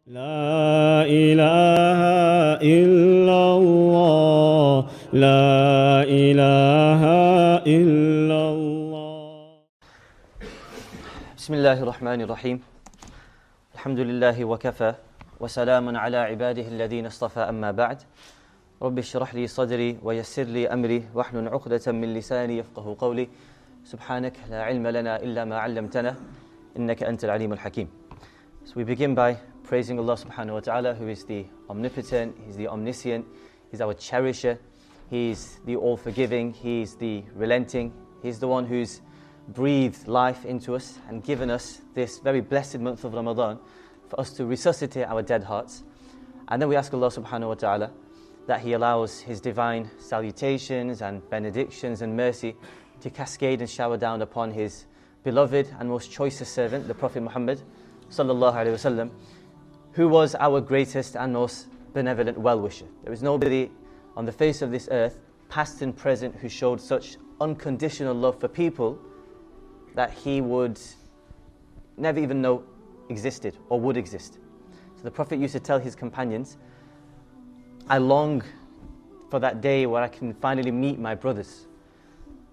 لا إله إلا الله لا إله إلا الله. بسم الله الرحمن الرحيم. الحمد لله وكفى وسلام على عباده الذين اصطفى أما بعد. رب اشرح لي صدري ويسر لي أمري واحلل عقدة من لساني يفقه قولي. سبحانك لا علم لنا إلا ما علمتنا إنك أنت العليم الحكيم. So we begin by praising Allah subhanahu wa ta'ala, who is the omnipotent, He's the omniscient, He's our cherisher, He's the all-forgiving, He's the relenting, He's the one who's breathed life into us and given us this very blessed month of Ramadan for us to resuscitate our dead hearts. And then we ask Allah subhanahu wa ta'ala that He allows His divine salutations and benedictions and mercy to cascade and shower down upon His beloved and most choicest servant, the Prophet Muhammad sallallahu alaihi wasallam, who was our greatest and most benevolent well-wisher. There is nobody on the face of this earth, past and present, who showed such unconditional love for people that he would never even know existed or would exist. So the Prophet used to tell his companions, I long for that day where I can finally meet my brothers.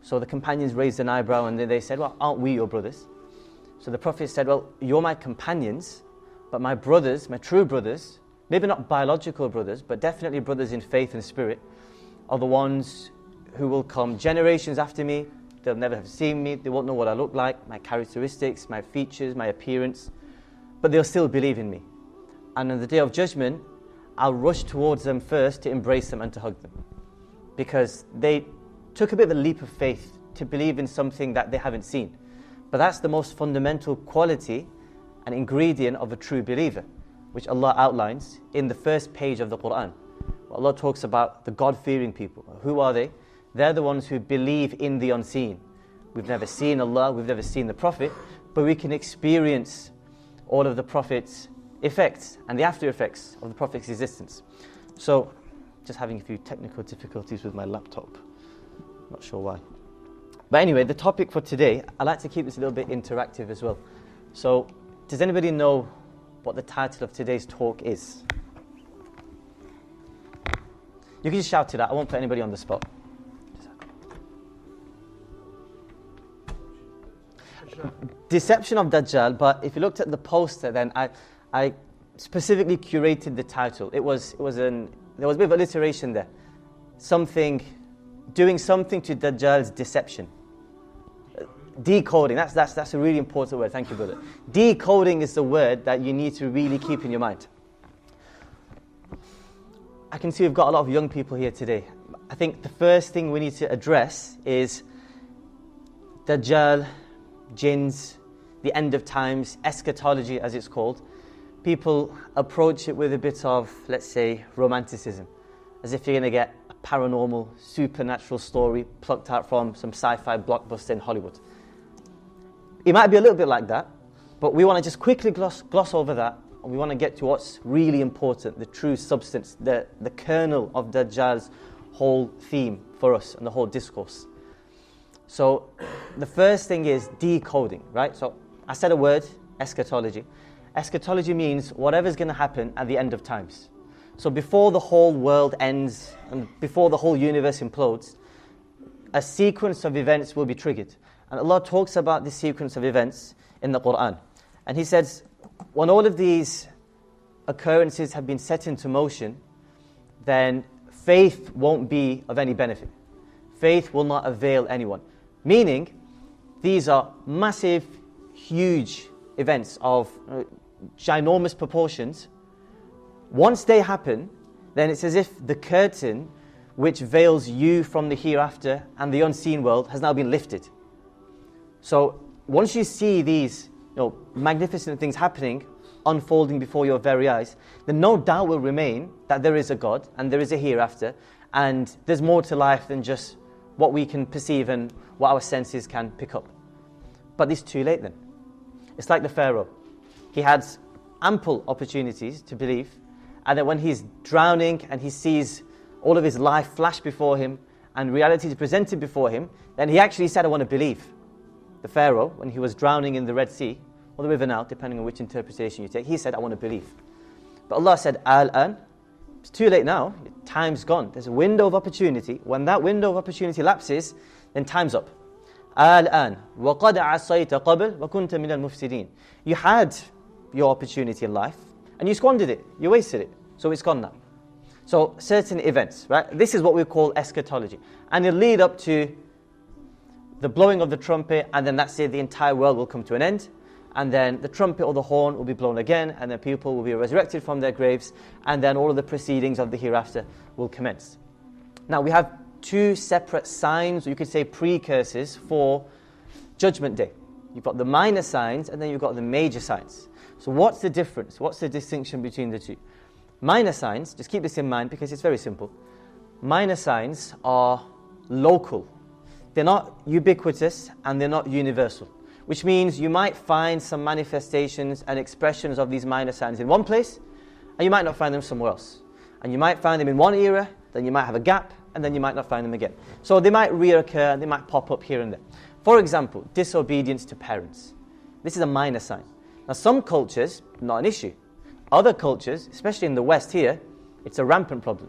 So the companions raised an eyebrow and they said, well, aren't we your brothers? So the Prophet said, well, you're my companions, but my brothers, my true brothers, maybe not biological brothers, but definitely brothers in faith and spirit, are the ones who will come generations after me. They'll never have seen me, they won't know what I look like, my characteristics, my features, my appearance, but they'll still believe in me. And on the Day of Judgment, I'll rush towards them first to embrace them and to hug them, because they took a bit of a leap of faith to believe in something that they haven't seen. But that's the most fundamental quality and ingredient of a true believer, which Allah outlines in the first page of the Quran. Allah talks about the God-fearing people. Who are they? They're the ones who believe in the unseen. We've never seen Allah, we've never seen the Prophet, but we can experience all of the Prophet's effects and the after effects of the Prophet's existence. So, just having a few technical difficulties with my laptop. Not sure why. But anyway, the topic for today, I like to keep this a little bit interactive as well. So, does anybody know what the title of today's talk is? You can just shout it out. I won't put anybody on the spot. Deception of Dajjal, but if you looked at the poster, then I specifically curated the title. There was a bit of alliteration there. Doing something to Dajjal's deception. Decoding, that's a really important word. Thank you, brother. Decoding is the word that you need to really keep in your mind. I can see we've got a lot of young people here today. I think the first thing we need to address is Dajjal, jinns, the end of times, eschatology as it's called. People approach it with a bit of, let's say, romanticism, as if you're going to get a paranormal, supernatural story plucked out from some sci-fi blockbuster in Hollywood. It might be a little bit like that, but we want to just quickly gloss over that, and we want to get to what's really important, the true substance, the kernel of Dajjal's whole theme for us and the whole discourse. So the first thing is decoding, right? So I said a word, eschatology. Eschatology means whatever's going to happen at the end of times. So before the whole world ends and before the whole universe implodes, a sequence of events will be triggered. And Allah talks about this sequence of events in the Quran. And He says, when all of these occurrences have been set into motion, then faith won't be of any benefit. Faith will not avail anyone. Meaning, these are massive, huge events of ginormous proportions. Once they happen, then it's as if the curtain which veils you from the hereafter and the unseen world has now been lifted. So once you see these magnificent things happening, unfolding before your very eyes, then no doubt will remain that there is a God and there is a hereafter and there's more to life than just what we can perceive and what our senses can pick up. But it's too late then. It's like the Pharaoh. He had ample opportunities to believe, and then when he's drowning and he sees all of his life flash before him and reality is presented before him, then he actually said, I want to believe. The Pharaoh, when he was drowning in the Red Sea, or the river Nile, depending on which interpretation you take, he said, I want to believe. But Allah said, Al-an, it's too late now, time's gone. There's a window of opportunity. When that window of opportunity lapses, then time's up. Al-an, وَقَدْ عَصَيْتَ قَبْلْ وَكُنْتَ مِنَ الْمُفْسِدِينَ. You had your opportunity in life, and you squandered it, you wasted it, so it's gone now. So certain events, right? This is what we call eschatology. And it'll lead up to the blowing of the trumpet, and then that's it, the entire world will come to an end. And then the trumpet or the horn will be blown again, and then people will be resurrected from their graves, and then all of the proceedings of the hereafter will commence. Now we have two separate signs, or you could say precursors, for Judgment Day. You've got the minor signs, and then you've got the major signs. So what's the difference? What's the distinction between the two? Minor signs, just keep this in mind because it's very simple. Minor signs are local. They're not ubiquitous and they're not universal. Which means you might find some manifestations and expressions of these minor signs in one place, and you might not find them somewhere else. And you might find them in one era, then you might have a gap, and then you might not find them again. So they might reoccur, they might pop up here and there. For example, disobedience to parents. This is a minor sign. Now some cultures, not an issue. Other cultures, especially in the West here, it's a rampant problem.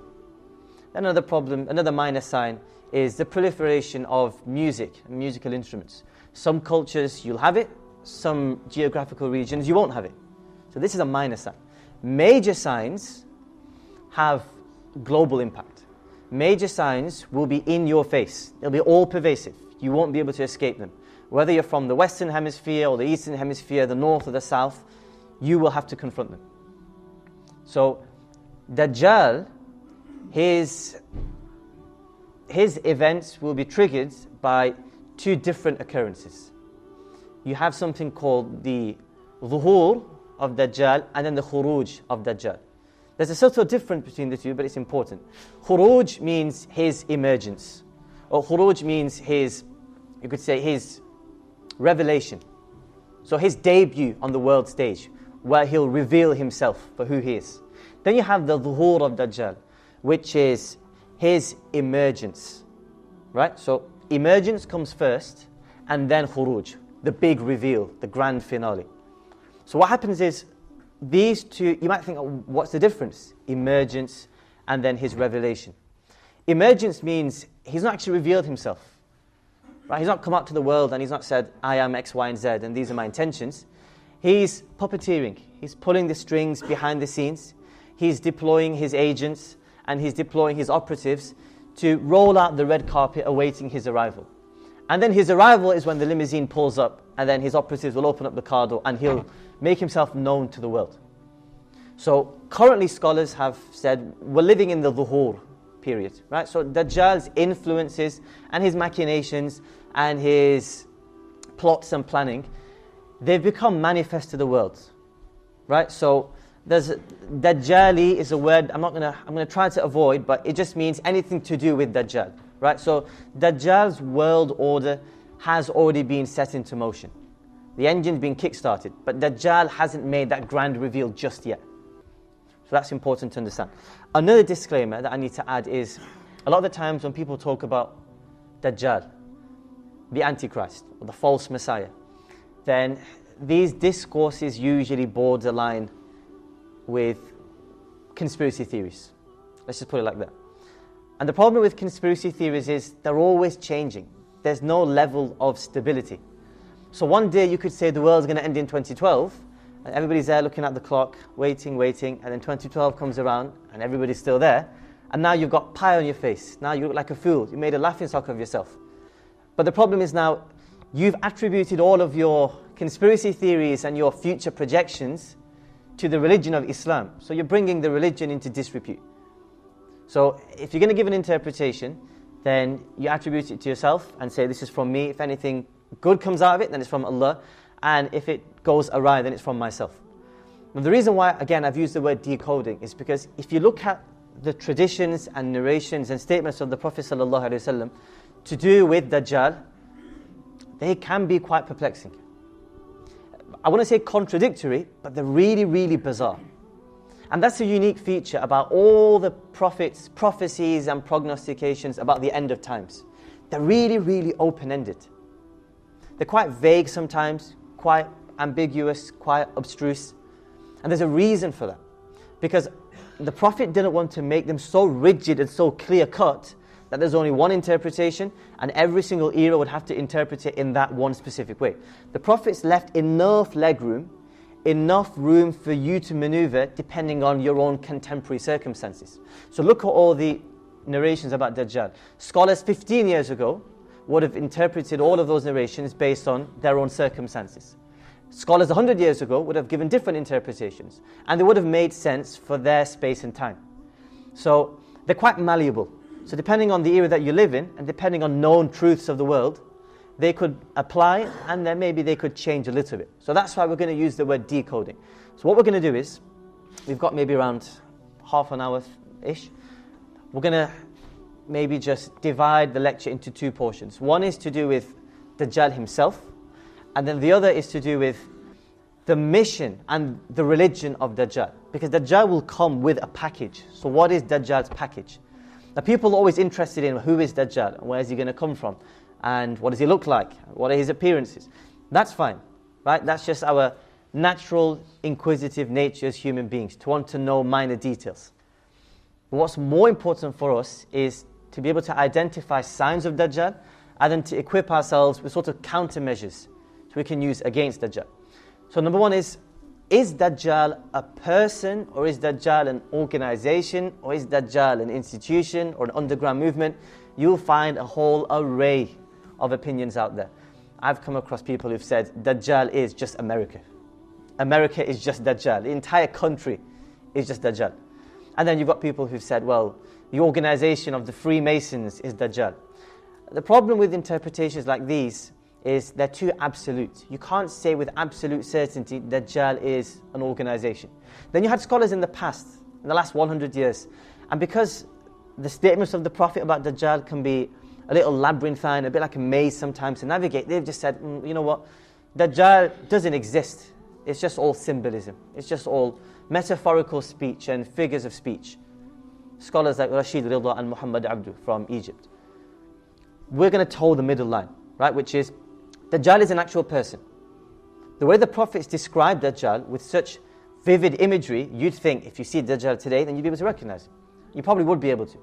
Another problem, another minor sign, is the proliferation of music and musical instruments. Some cultures you'll have it, some geographical regions you won't have it. So this is a minor sign. Major signs have global impact. Major signs will be in your face. They'll be all pervasive. You won't be able to escape them. Whether you're from the Western Hemisphere or the Eastern Hemisphere, the North or the South, you will have to confront them. So Dajjal, his events will be triggered by two different occurrences. You have something called the Zuhur of Dajjal and then the Khuruj of Dajjal. There's a subtle difference between the two, but it's important. Khuruj means his emergence, or Khuruj means his, you could say, his revelation. So his debut on the world stage, where he'll reveal himself for who he is. Then you have the Zuhur of Dajjal, which is his emergence. Right? So emergence comes first, and then Khuruj, the big reveal, the grand finale. So what happens is, these two, you might think, oh, what's the difference? Emergence and then his revelation. Emergence means he's not actually revealed himself. Right? He's not come out to the world and he's not said, I am X, Y, and Z, and these are my intentions. He's puppeteering. He's pulling the strings behind the scenes. He's deploying his agents and he's deploying his operatives to roll out the red carpet awaiting his arrival. And then his arrival is when the limousine pulls up, and then his operatives will open up the car door and he'll make himself known to the world. So currently scholars have said we're living in the Zuhur period, right? So Dajjal's influences and his machinations and his plots and planning, they've become manifest to the world, right? So Dajjali is a word I'm gonna try to avoid, but it just means anything to do with Dajjal, right? So Dajjal's world order has already been set into motion. The engine's been kick-started, but Dajjal hasn't made that grand reveal just yet. So that's important to understand. Another disclaimer that I need to add is, a lot of the times when people talk about Dajjal, the Antichrist, or the false Messiah, then these discourses usually borderline with conspiracy theories. Let's just put it like that. And the problem with conspiracy theories is they're always changing. There's no level of stability. So one day you could say the world's going to end in 2012, and everybody's there looking at the clock, waiting, and then 2012 comes around, and everybody's still there, and now you've got pie on your face. Now you look like a fool. You made a laughingstock of yourself. But the problem is now, you've attributed all of your conspiracy theories and your future projections to the religion of Islam. So you're bringing the religion into disrepute. So if you're going to give an interpretation, then you attribute it to yourself and say, this is from me. If anything good comes out of it, then it's from Allah. And if it goes awry, then it's from myself. Now the reason why, again, I've used the word decoding is because if you look at the traditions and narrations and statements of the Prophet ﷺ to do with Dajjal, they can be quite perplexing. I want to say contradictory, but they're really, really bizarre. And that's a unique feature about all the prophets' prophecies and prognostications about the end of times. They're really, really open-ended. They're quite vague sometimes, quite ambiguous, quite abstruse. And there's a reason for that. Because the Prophet didn't want to make them so rigid and so clear-cut that there's only one interpretation and every single era would have to interpret it in that one specific way. The Prophet's left enough legroom, enough room for you to maneuver depending on your own contemporary circumstances. So look at all the narrations about Dajjal. Scholars 15 years ago would have interpreted all of those narrations based on their own circumstances. Scholars 100 years ago would have given different interpretations, and they would have made sense for their space and time. So they're quite malleable. So depending on the era that you live in, and depending on known truths of the world, they could apply, and then maybe they could change a little bit. So that's why we're going to use the word decoding. So what we're going to do is, we've got maybe around half an hour-ish. We're going to maybe just divide the lecture into two portions. One is to do with Dajjal himself, and then the other is to do with the mission and the religion of Dajjal. Because Dajjal will come with a package. So what is Dajjal's package? Now people are always interested in who is Dajjal, and where is he going to come from, and what does he look like, what are his appearances. That's fine, right? That's just our natural inquisitive nature as human beings, to want to know minor details. But what's more important for us is to be able to identify signs of Dajjal, and then to equip ourselves with sort of countermeasures we can use against Dajjal. So number one is Dajjal a person, or is Dajjal an organization, or is Dajjal an institution or an underground movement? You'll find a whole array of opinions out there. I've come across people who've said Dajjal is just America. America is just Dajjal. The entire country is just Dajjal. And then you've got people who've said, well, the organization of the Freemasons is Dajjal. The problem with interpretations like these is they're too absolute. You can't say with absolute certainty Dajjal is an organization. Then you had scholars in the past, in the last 100 years, and because the statements of the Prophet about Dajjal can be a little labyrinthine, a bit like a maze sometimes to navigate, they've just said, you know what, Dajjal doesn't exist. It's just all symbolism. It's just all metaphorical speech and figures of speech. Scholars like Rashid Ridha and Muhammad Abdu from Egypt. We're going to toe the middle line, right, which is Dajjal is an actual person. The way the prophets described Dajjal with such vivid imagery, you'd think if you see Dajjal today, then you'd be able to recognize him. You probably would be able to.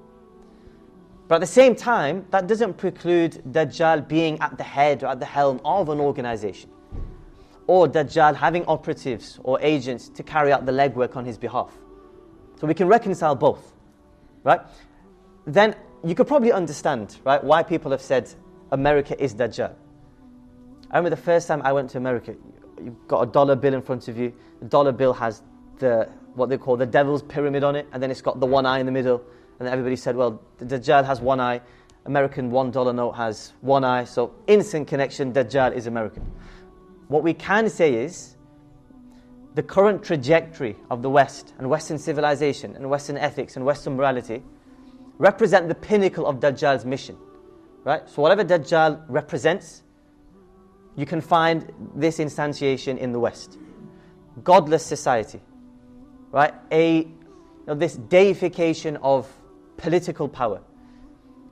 But at the same time, that doesn't preclude Dajjal being at the head or at the helm of an organization, or Dajjal having operatives or agents to carry out the legwork on his behalf. So we can reconcile both, right? Then you could probably understand, right, why people have said America is Dajjal. I remember the first time I went to America, you've got a dollar bill in front of you. The dollar bill has what they call the devil's pyramid on it, and then it's got the one eye in the middle. And everybody said, well, the Dajjal has one eye, American $1 note has one eye, so instant connection, Dajjal is American. What we can say is, the current trajectory of the West, and Western civilization, and Western ethics, and Western morality, represent the pinnacle of Dajjal's mission, right? So whatever Dajjal represents, you can find this instantiation in the West. Godless society, right? This deification of political power.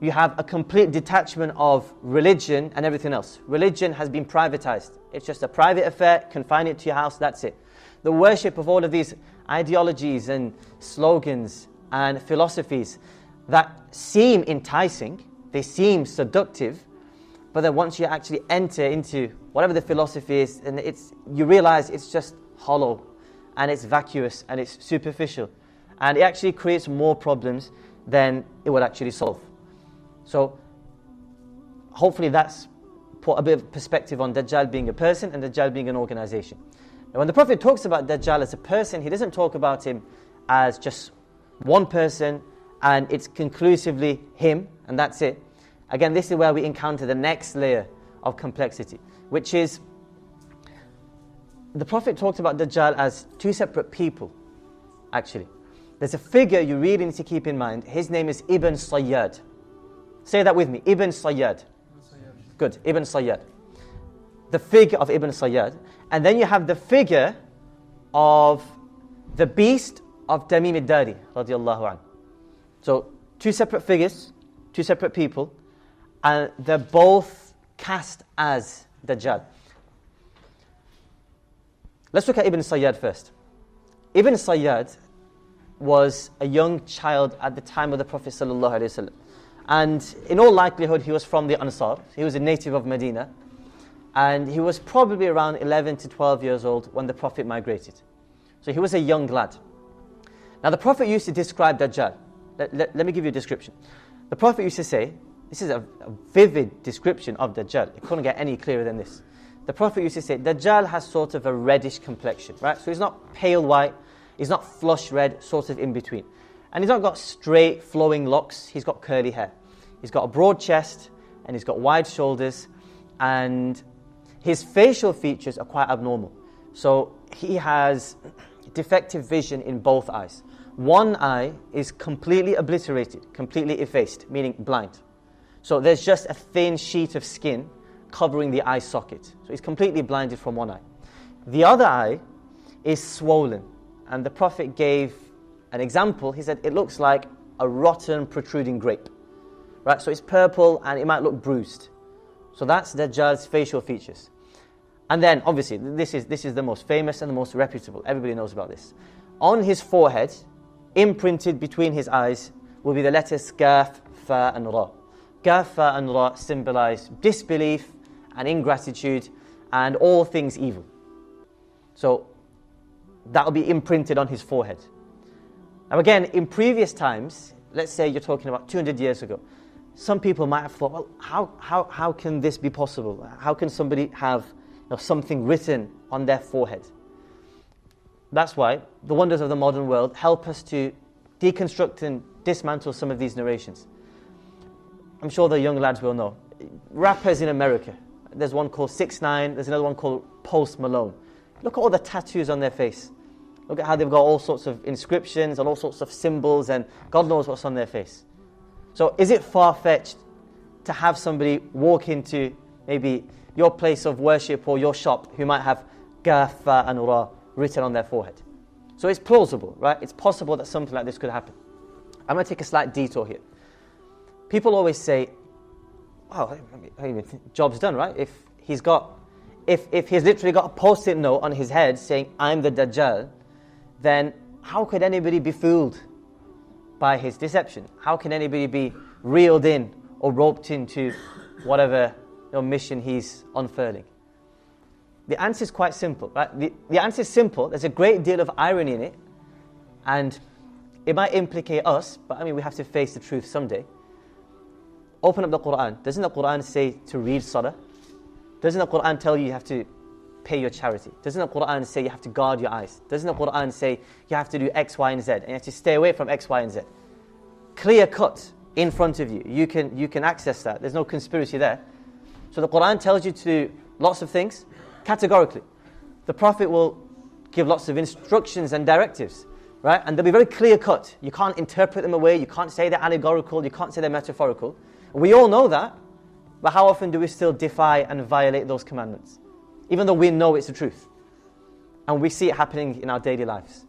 You have a complete detachment of religion and everything else. Religion has been privatized. It's just a private affair, confine it to your house, that's it. The worship of all of these ideologies and slogans and philosophies that seem enticing, they seem seductive, but then once you actually enter into whatever the philosophy is, and you realize it's just hollow, and it's vacuous, and it's superficial, and it actually creates more problems than it would actually solve. So hopefully that's put a bit of perspective on Dajjal being a person and Dajjal being an organization. Now when the Prophet talks about Dajjal as a person, he doesn't talk about him as just one person and it's conclusively him and that's it. Again, this is where we encounter the next layer of complexity, which is the Prophet talked about Dajjal as two separate people, actually. There's a figure you really need to keep in mind. His name is Ibn Sayyad. Say that with me, Ibn Sayyad. Good, Ibn Sayyad. The figure of Ibn Sayyad. And then you have the figure of the beast of Tamim al-Dari, radiallahu anhu. So, two separate figures, two separate people, and they're both cast as Dajjal. Let's look at Ibn Sayyad first. Ibn Sayyad was a young child at the time of the Prophet sallallahu alaihi wasallam. And in all likelihood, he was from the Ansar. He was a native of Medina. And he was probably around 11 to 12 years old when the Prophet migrated. So he was a young lad. Now the Prophet used to describe Dajjal. Let me give you a description. The Prophet used to say, this is a vivid description of Dajjal. It couldn't get any clearer than this. The Prophet used to say, Dajjal has sort of a reddish complexion, right? So he's not pale white, he's not flush red, sort of in between. And he's not got straight flowing locks, he's got curly hair. He's got a broad chest, and he's got wide shoulders, and his facial features are quite abnormal. So he has defective vision in both eyes. One eye is completely obliterated, completely effaced, meaning blind. So there's just a thin sheet of skin covering the eye socket. So he's completely blinded from one eye. The other eye is swollen. And the Prophet gave an example. He said it looks like a rotten, protruding grape. Right? So it's purple and it might look bruised. So that's Dajjal's facial features. And then, obviously, this is the most famous and the most reputable. Everybody knows about this. On his forehead, imprinted between his eyes, will be the letters Kaf, Fa and Ra. Kaf, Fa and Ra symbolize disbelief and ingratitude and all things evil. So that will be imprinted on his forehead. Now again, in previous times, let's say you're talking about 200 years ago, some people might have thought, well, how can this be possible? How can somebody have something written on their forehead? That's why the wonders of the modern world help us to deconstruct and dismantle some of these narrations. I'm sure the young lads will know. Rappers in America, there's one called 6ix9ine, there's another one called Post Malone. Look at all the tattoos on their face. Look at how they've got all sorts of inscriptions and all sorts of symbols and God knows what's on their face. So is it far-fetched to have somebody walk into maybe your place of worship or your shop who might have Kaf, Fa and Ra written on their forehead? So it's plausible, right? It's possible that something like this could happen. I'm going to take a slight detour here. People always say, wow, job's done, right? If he's literally got a post-it note on his head saying, I'm the Dajjal, then how could anybody be fooled by his deception? How can anybody be reeled in or roped into whatever mission he's unfurling? The answer is quite simple, right? The answer is simple. There's a great deal of irony in it, and it might implicate us, but we have to face the truth someday. Open up the Quran. Doesn't the Quran say to read Salah? Doesn't the Quran tell you have to pay your charity? Doesn't the Quran say you have to guard your eyes? Doesn't the Quran say you have to do X, Y, and Z, and you have to stay away from X, Y, and Z? Clear cut in front of you. You can access that. There's no conspiracy there. So the Quran tells you to do lots of things categorically. The Prophet will give lots of instructions and directives, right? And they'll be very clear cut. You can't interpret them away. You can't say they're allegorical. You can't say they're metaphorical. We all know that. But how often do we still defy and violate those commandments? Even though we know it's the truth. And we see it happening in our daily lives.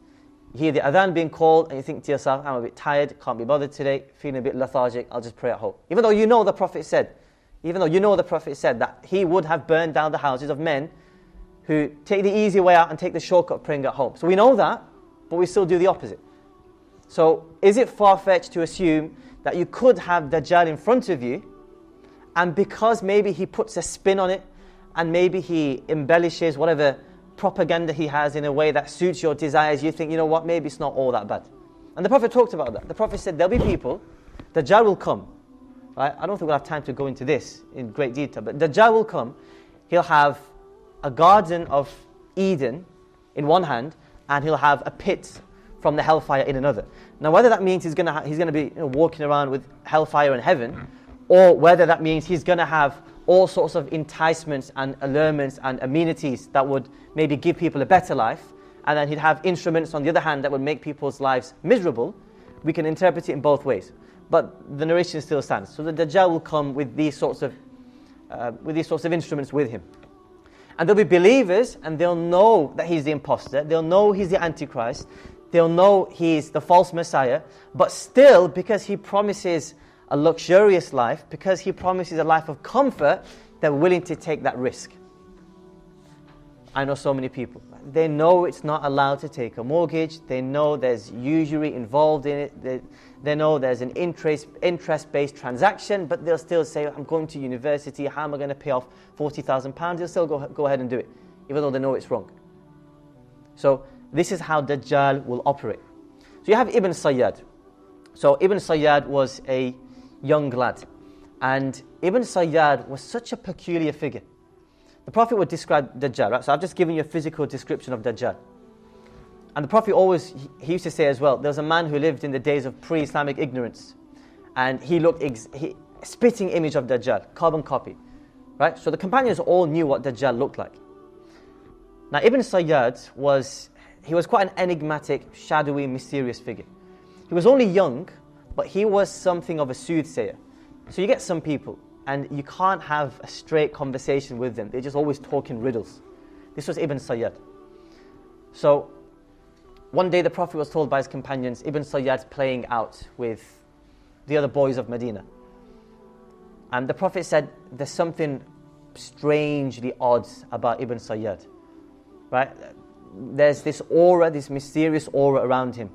You hear the adhan being called and you think to yourself, I'm a bit tired, can't be bothered today, feeling a bit lethargic, I'll just pray at home. Even though you know the Prophet said that he would have burned down the houses of men who take the easy way out and take the shortcut of praying at home. So we know that, but we still do the opposite. So is it far-fetched to assume that you could have Dajjal in front of you, and because maybe he puts a spin on it, and maybe he embellishes whatever propaganda he has in a way that suits your desires, you think, you know what, maybe it's not all that bad. And the Prophet talked about that. The Prophet said there'll be people, Dajjal will come. Right? I don't think we'll have time to go into this in great detail, but Dajjal will come. He'll have a garden of Eden in one hand, and he'll have a pit from the hellfire in another. Now whether that means he's going to be walking around with hellfire in heaven, or whether that means he's going to have all sorts of enticements and allurements and amenities that would maybe give people a better life, and then he'd have instruments on the other hand that would make people's lives miserable, we can interpret it in both ways. But the narration still stands. So the Dajjal will come with these sorts of instruments with him. And there'll be believers, and they'll know that he's the imposter, they'll know he's the Antichrist, they'll know he's the false Messiah, but still, because he promises a luxurious life, because he promises a life of comfort, they're willing to take that risk. I know so many people. they know it's not allowed to take a mortgage. They know there's usury involved in it. They know there's an interest-based transaction, but they'll still say, I'm going to university, how am I going to pay off £40,000? They'll still go ahead and do it, even though they know it's wrong. So this is how Dajjal will operate. So you have Ibn Sayyad. So Ibn Sayyad was a young lad. And Ibn Sayyad was such a peculiar figure. The Prophet would describe Dajjal, right? So I've just given you a physical description of Dajjal. And the Prophet always, he used to say as well, there was a man who lived in the days of pre-Islamic ignorance. And he looked, spitting image of Dajjal, carbon copy. Right? So the companions all knew what Dajjal looked like. Now Ibn Sayyad was quite an enigmatic, shadowy, mysterious figure. He was only young, but he was something of a soothsayer. So you get some people, and you can't have a straight conversation with them. They're just always talking riddles. This was Ibn Sayyad. So one day the Prophet was told by his companions, Ibn Sayyad's playing out with the other boys of Medina. And the Prophet said, there's something strangely odd about Ibn Sayyad. Right? There's this aura, this mysterious aura around him.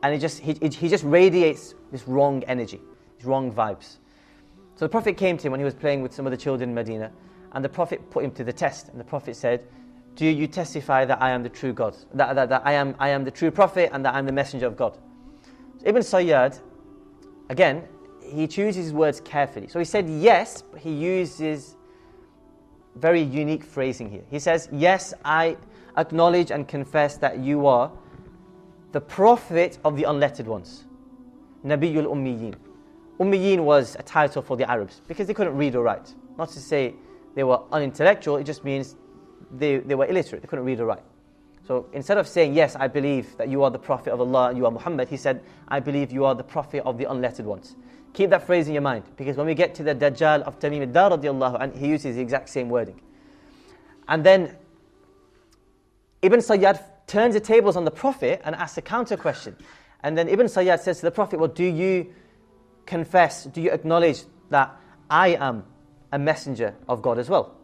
And he just radiates this wrong energy, these wrong vibes. So the Prophet came to him when he was playing with some of the children in Medina, and the Prophet put him to the test. And the Prophet said, do you testify that I am the true God, that I am the true Prophet and that I am the messenger of God? So Ibn Sayyad, again, he chooses his words carefully. So he said yes, but he uses very unique phrasing here. He says, yes, I acknowledge and confess that you are the Prophet of the unlettered ones. Nabiyul Ummiyin. Ummiyin was a title for the Arabs because they couldn't read or write. Not to say they were unintellectual, it just means they were illiterate, they couldn't read or write. So instead of saying, yes, I believe that you are the Prophet of Allah and you are Muhammad, he said, I believe you are the Prophet of the unlettered ones. Keep that phrase in your mind, because when we get to the Dajjal of Tamim ad-Dar radiallahu anhu, he uses the exact same wording. And then Ibn Sayyad turns the tables on the Prophet and asks a counter question. And then Ibn Sayyad says to the Prophet, well, do you confess, do you acknowledge that I am a messenger of God as well?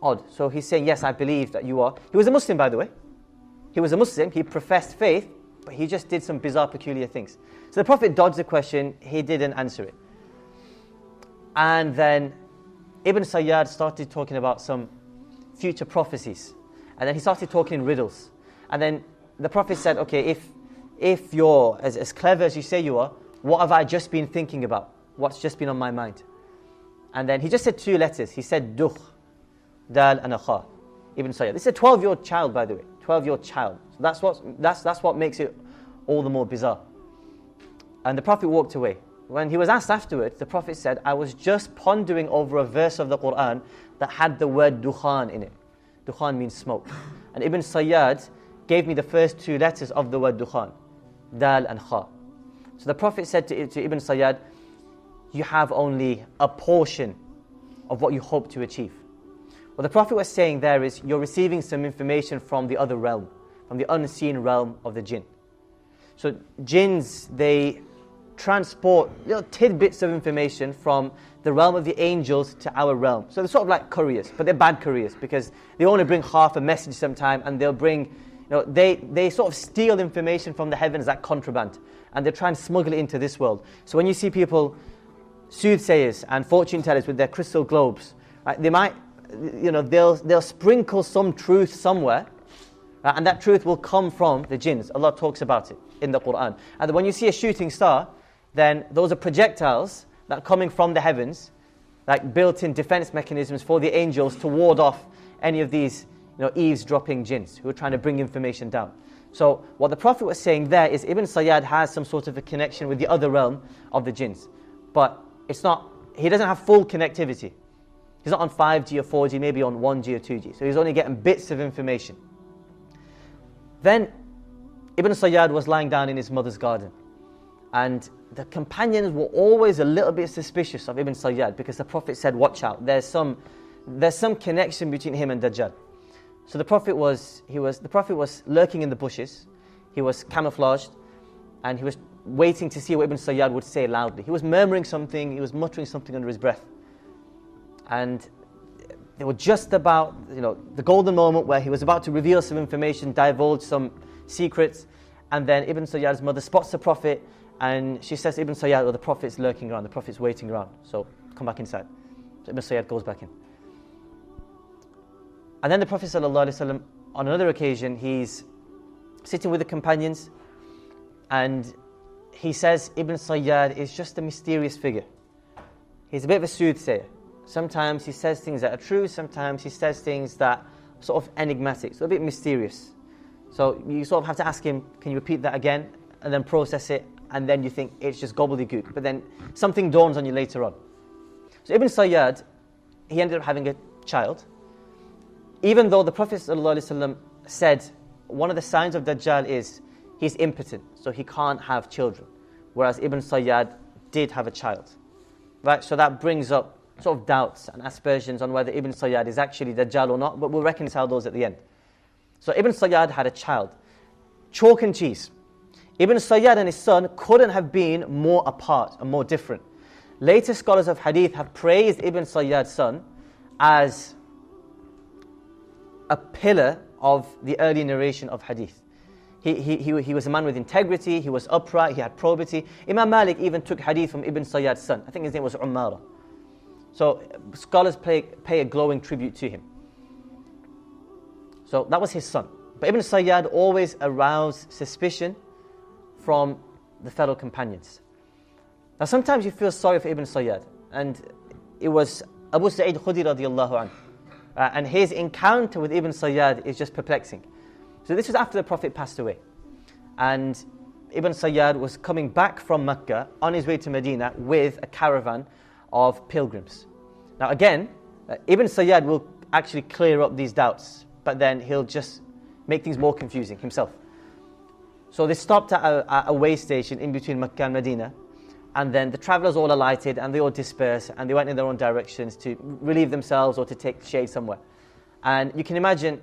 Odd. So he's saying, yes, I believe that you are. He was a Muslim, by the way. He was a Muslim, he professed faith, but he just did some bizarre, peculiar things. So the Prophet dodged the question, he didn't answer it. And then Ibn Sayyad started talking about some future prophecies. And then he started talking in riddles. And then the Prophet said, okay, if you're as clever as you say you are, what have I just been thinking about? What's just been on my mind? And then he just said two letters. He said, Dukh, Dal and Akha. Ibn Sayyad. This is a 12-year-old child, by the way. 12-year-old child. So that's what makes it all the more bizarre. And the Prophet walked away. When he was asked afterwards, the Prophet said, I was just pondering over a verse of the Quran that had the word Dukhan in it. Dukhan means smoke. And Ibn Sayyad gave me the first two letters of the word Dukhan, Dal and Kha. So the Prophet said to Ibn Sayyad, you have only a portion of what you hope to achieve. What the Prophet was saying there is, you're receiving some information from the other realm, from the unseen realm of the jinn. So jinns, they transport little tidbits of information from the realm of the angels to our realm. So they're sort of like couriers, but they're bad couriers because they only bring half a message sometime, and they'll bring, they sort of steal information from the heavens like contraband, and they try and smuggle it into this world. So when you see people, soothsayers and fortune tellers with their crystal globes, right, they might, they'll sprinkle some truth somewhere, right, and that truth will come from the jinns. Allah talks about it in the Quran. And when you see a shooting star, then those are projectiles that are coming from the heavens, like built-in defense mechanisms for the angels to ward off any of these eavesdropping jinns who are trying to bring information down. So what the Prophet was saying there is Ibn Sayyad has some sort of a connection with the other realm of the jinns. But he doesn't have full connectivity. He's not on 5G or 4G, maybe on 1G or 2G. So he's only getting bits of information. Then Ibn Sayyad was lying down in his mother's garden. And the companions were always a little bit suspicious of Ibn Sayyad because the Prophet said, watch out, there's some connection between him and Dajjal. So the Prophet was lurking in the bushes, he was camouflaged, and he was waiting to see what Ibn Sayyad would say loudly. He was murmuring something, he was muttering something under his breath. And they were just about, the golden moment where he was about to reveal some information, divulge some secrets, and then Ibn Sayyad's mother spots the Prophet, and she says to Ibn Sayyad, the Prophet's lurking around, the Prophet's waiting around, so come back inside. So Ibn Sayyad goes back in. And then the Prophet ﷺ, on another occasion, he's sitting with the companions, and he says Ibn Sayyad is just a mysterious figure. He's a bit of a soothsayer. Sometimes he says things that are true, sometimes he says things that are sort of enigmatic, so a bit mysterious. So you sort of have to ask him, can you repeat that again? And then process it, and then you think it's just gobbledygook. But then something dawns on you later on. So Ibn Sayyad, he ended up having a child. Even though the Prophet ﷺ said one of the signs of Dajjal is he's impotent, so he can't have children. Whereas Ibn Sayyad did have a child. Right? So that brings up sort of doubts and aspersions on whether Ibn Sayyad is actually Dajjal or not, but we'll reconcile those at the end. So Ibn Sayyad had a child. Chalk and cheese. Ibn Sayyad and his son couldn't have been more apart and more different. Later scholars of hadith have praised Ibn Sayyad's son as a pillar of the early narration of hadith. He was a man with integrity, he was upright, he had probity. Imam Malik even took hadith from Ibn Sayyad's son. I think his name was Ummara. So scholars pay a glowing tribute to him. So that was his son. But Ibn Sayyad always aroused suspicion from the fellow companions. Now sometimes you feel sorry for Ibn Sayyad, and it was Abu Sa'id Khudri radiyallahu anhu. And his encounter with Ibn Sayyad is just perplexing. So this was after the Prophet passed away. And Ibn Sayyad was coming back from Mecca on his way to Medina with a caravan of pilgrims. Now again, Ibn Sayyad will actually clear up these doubts, but then he'll just make things more confusing himself. So they stopped at a way station in between Mecca and Medina, and then the travellers all alighted and they all dispersed and they went in their own directions to relieve themselves or to take shade somewhere. And you can imagine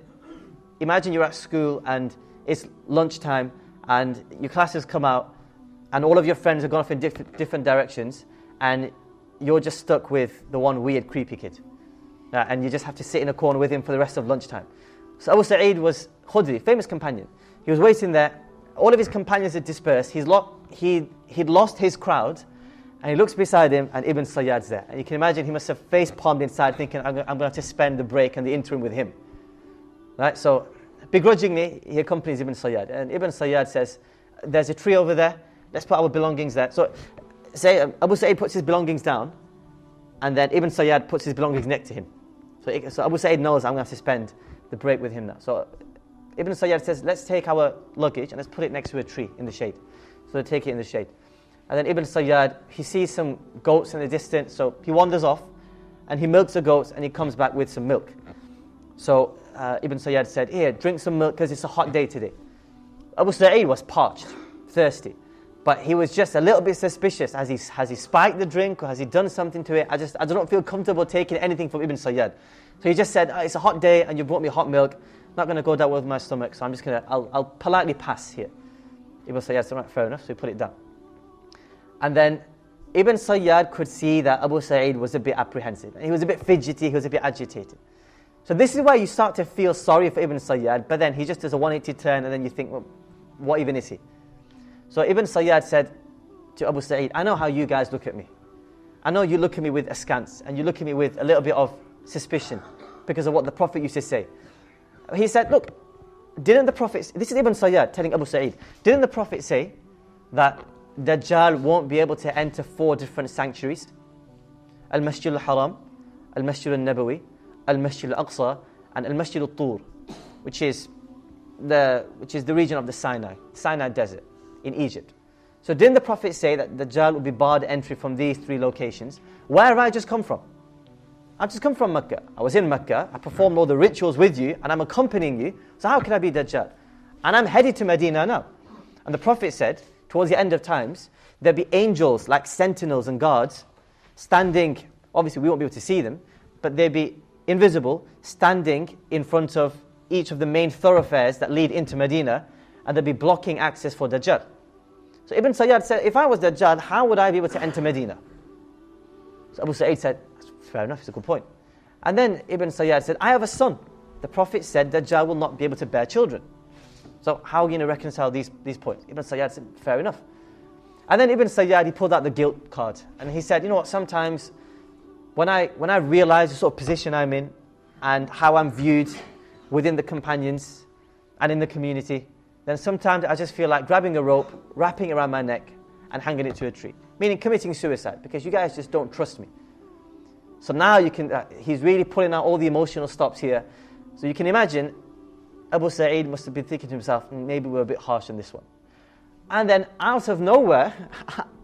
you're at school and it's lunchtime and your classes come out and all of your friends have gone off in different directions, and you're just stuck with the one weird creepy kid. And you just have to sit in a corner with him for the rest of lunchtime. So Abu Sa'id was Khudri, famous companion. He was waiting there. All of his companions had dispersed. He'd lost his crowd, and he looks beside him, and Ibn Sayyad's there. And you can imagine he must have face-palmed inside, thinking, I'm going to have to spend the break and the interim with him. Right? So, begrudgingly, he accompanies Ibn Sayyad. And Ibn Sayyad says, there's a tree over there, let's put our belongings there. So, Abu Sa'id puts his belongings down, and then Ibn Sayyad puts his belongings next to him. So Abu Sa'id knows I'm going to have to spend the break with him now. So Ibn Sayyad says, let's take our luggage and let's put it next to a tree in the shade. So they take it in the shade. And then Ibn Sayyad, he sees some goats in the distance, so he wanders off and he milks the goats and he comes back with some milk. So Ibn Sayyad said, here, drink some milk because it's a hot day today. Abu Sa'id was parched, thirsty, but he was just a little bit suspicious. Has he spiked the drink or has he done something to it? I don't feel comfortable taking anything from Ibn Sayyad. So he just said, it's a hot day and you brought me hot milk. I'm not going to go down with my stomach, so I'll politely pass here. Ibn Sayyad said, right, fair enough, so he put it down. And then Ibn Sayyad could see that Abu Sa'id was a bit apprehensive. He was a bit fidgety, he was a bit agitated. So this is why you start to feel sorry for Ibn Sayyad, but then he just does a 180 turn and then you think, well, what even is he? So Ibn Sayyad said to Abu Sa'id, I know how you guys look at me. I know you look at me with askance and you look at me with a little bit of suspicion because of what the Prophet used to say. He said, look, didn't the Prophet, this is Ibn Sayyad telling Abu Sa'id, didn't the Prophet say that Dajjal won't be able to enter 4 different sanctuaries? Al-Masjid al-Haram, Al-Masjid al-Nabawi, Al-Masjid al-Aqsa, and Al-Masjid al-Tur, which is the region of the Sinai desert in Egypt. So didn't the Prophet say that Dajjal will be barred entry from these 3 locations? Where have I just come from? I've just come from Mecca. I was in Mecca, I performed all the rituals with you, and I'm accompanying you, so how can I be Dajjal? And I'm headed to Medina now. And the Prophet said, towards the end of times, there'll be angels like sentinels and guards standing, obviously we won't be able to see them, but they'll be invisible, standing in front of each of the main thoroughfares that lead into Medina, and they'll be blocking access for Dajjal. So Ibn Sayyad said, if I was Dajjal, how would I be able to enter Medina? So Abu Sa'id said, fair enough, it's a good point. And then Ibn Sayyad said, I have a son. The Prophet said Dajjal will not be able to bear children. So how are you going to reconcile these points? Ibn Sayyad said, fair enough. And then Ibn Sayyad, he pulled out the guilt card. And he said, you know what, sometimes when I realize the sort of position I'm in and how I'm viewed within the companions and in the community, then sometimes I just feel like grabbing a rope, wrapping it around my neck and hanging it to a tree. Meaning committing suicide, because you guys just don't trust me. So now you can, he's really pulling out all the emotional stops here. So you can imagine Abu Sa'id must have been thinking to himself, maybe we're a bit harsh on this one. And then out of nowhere,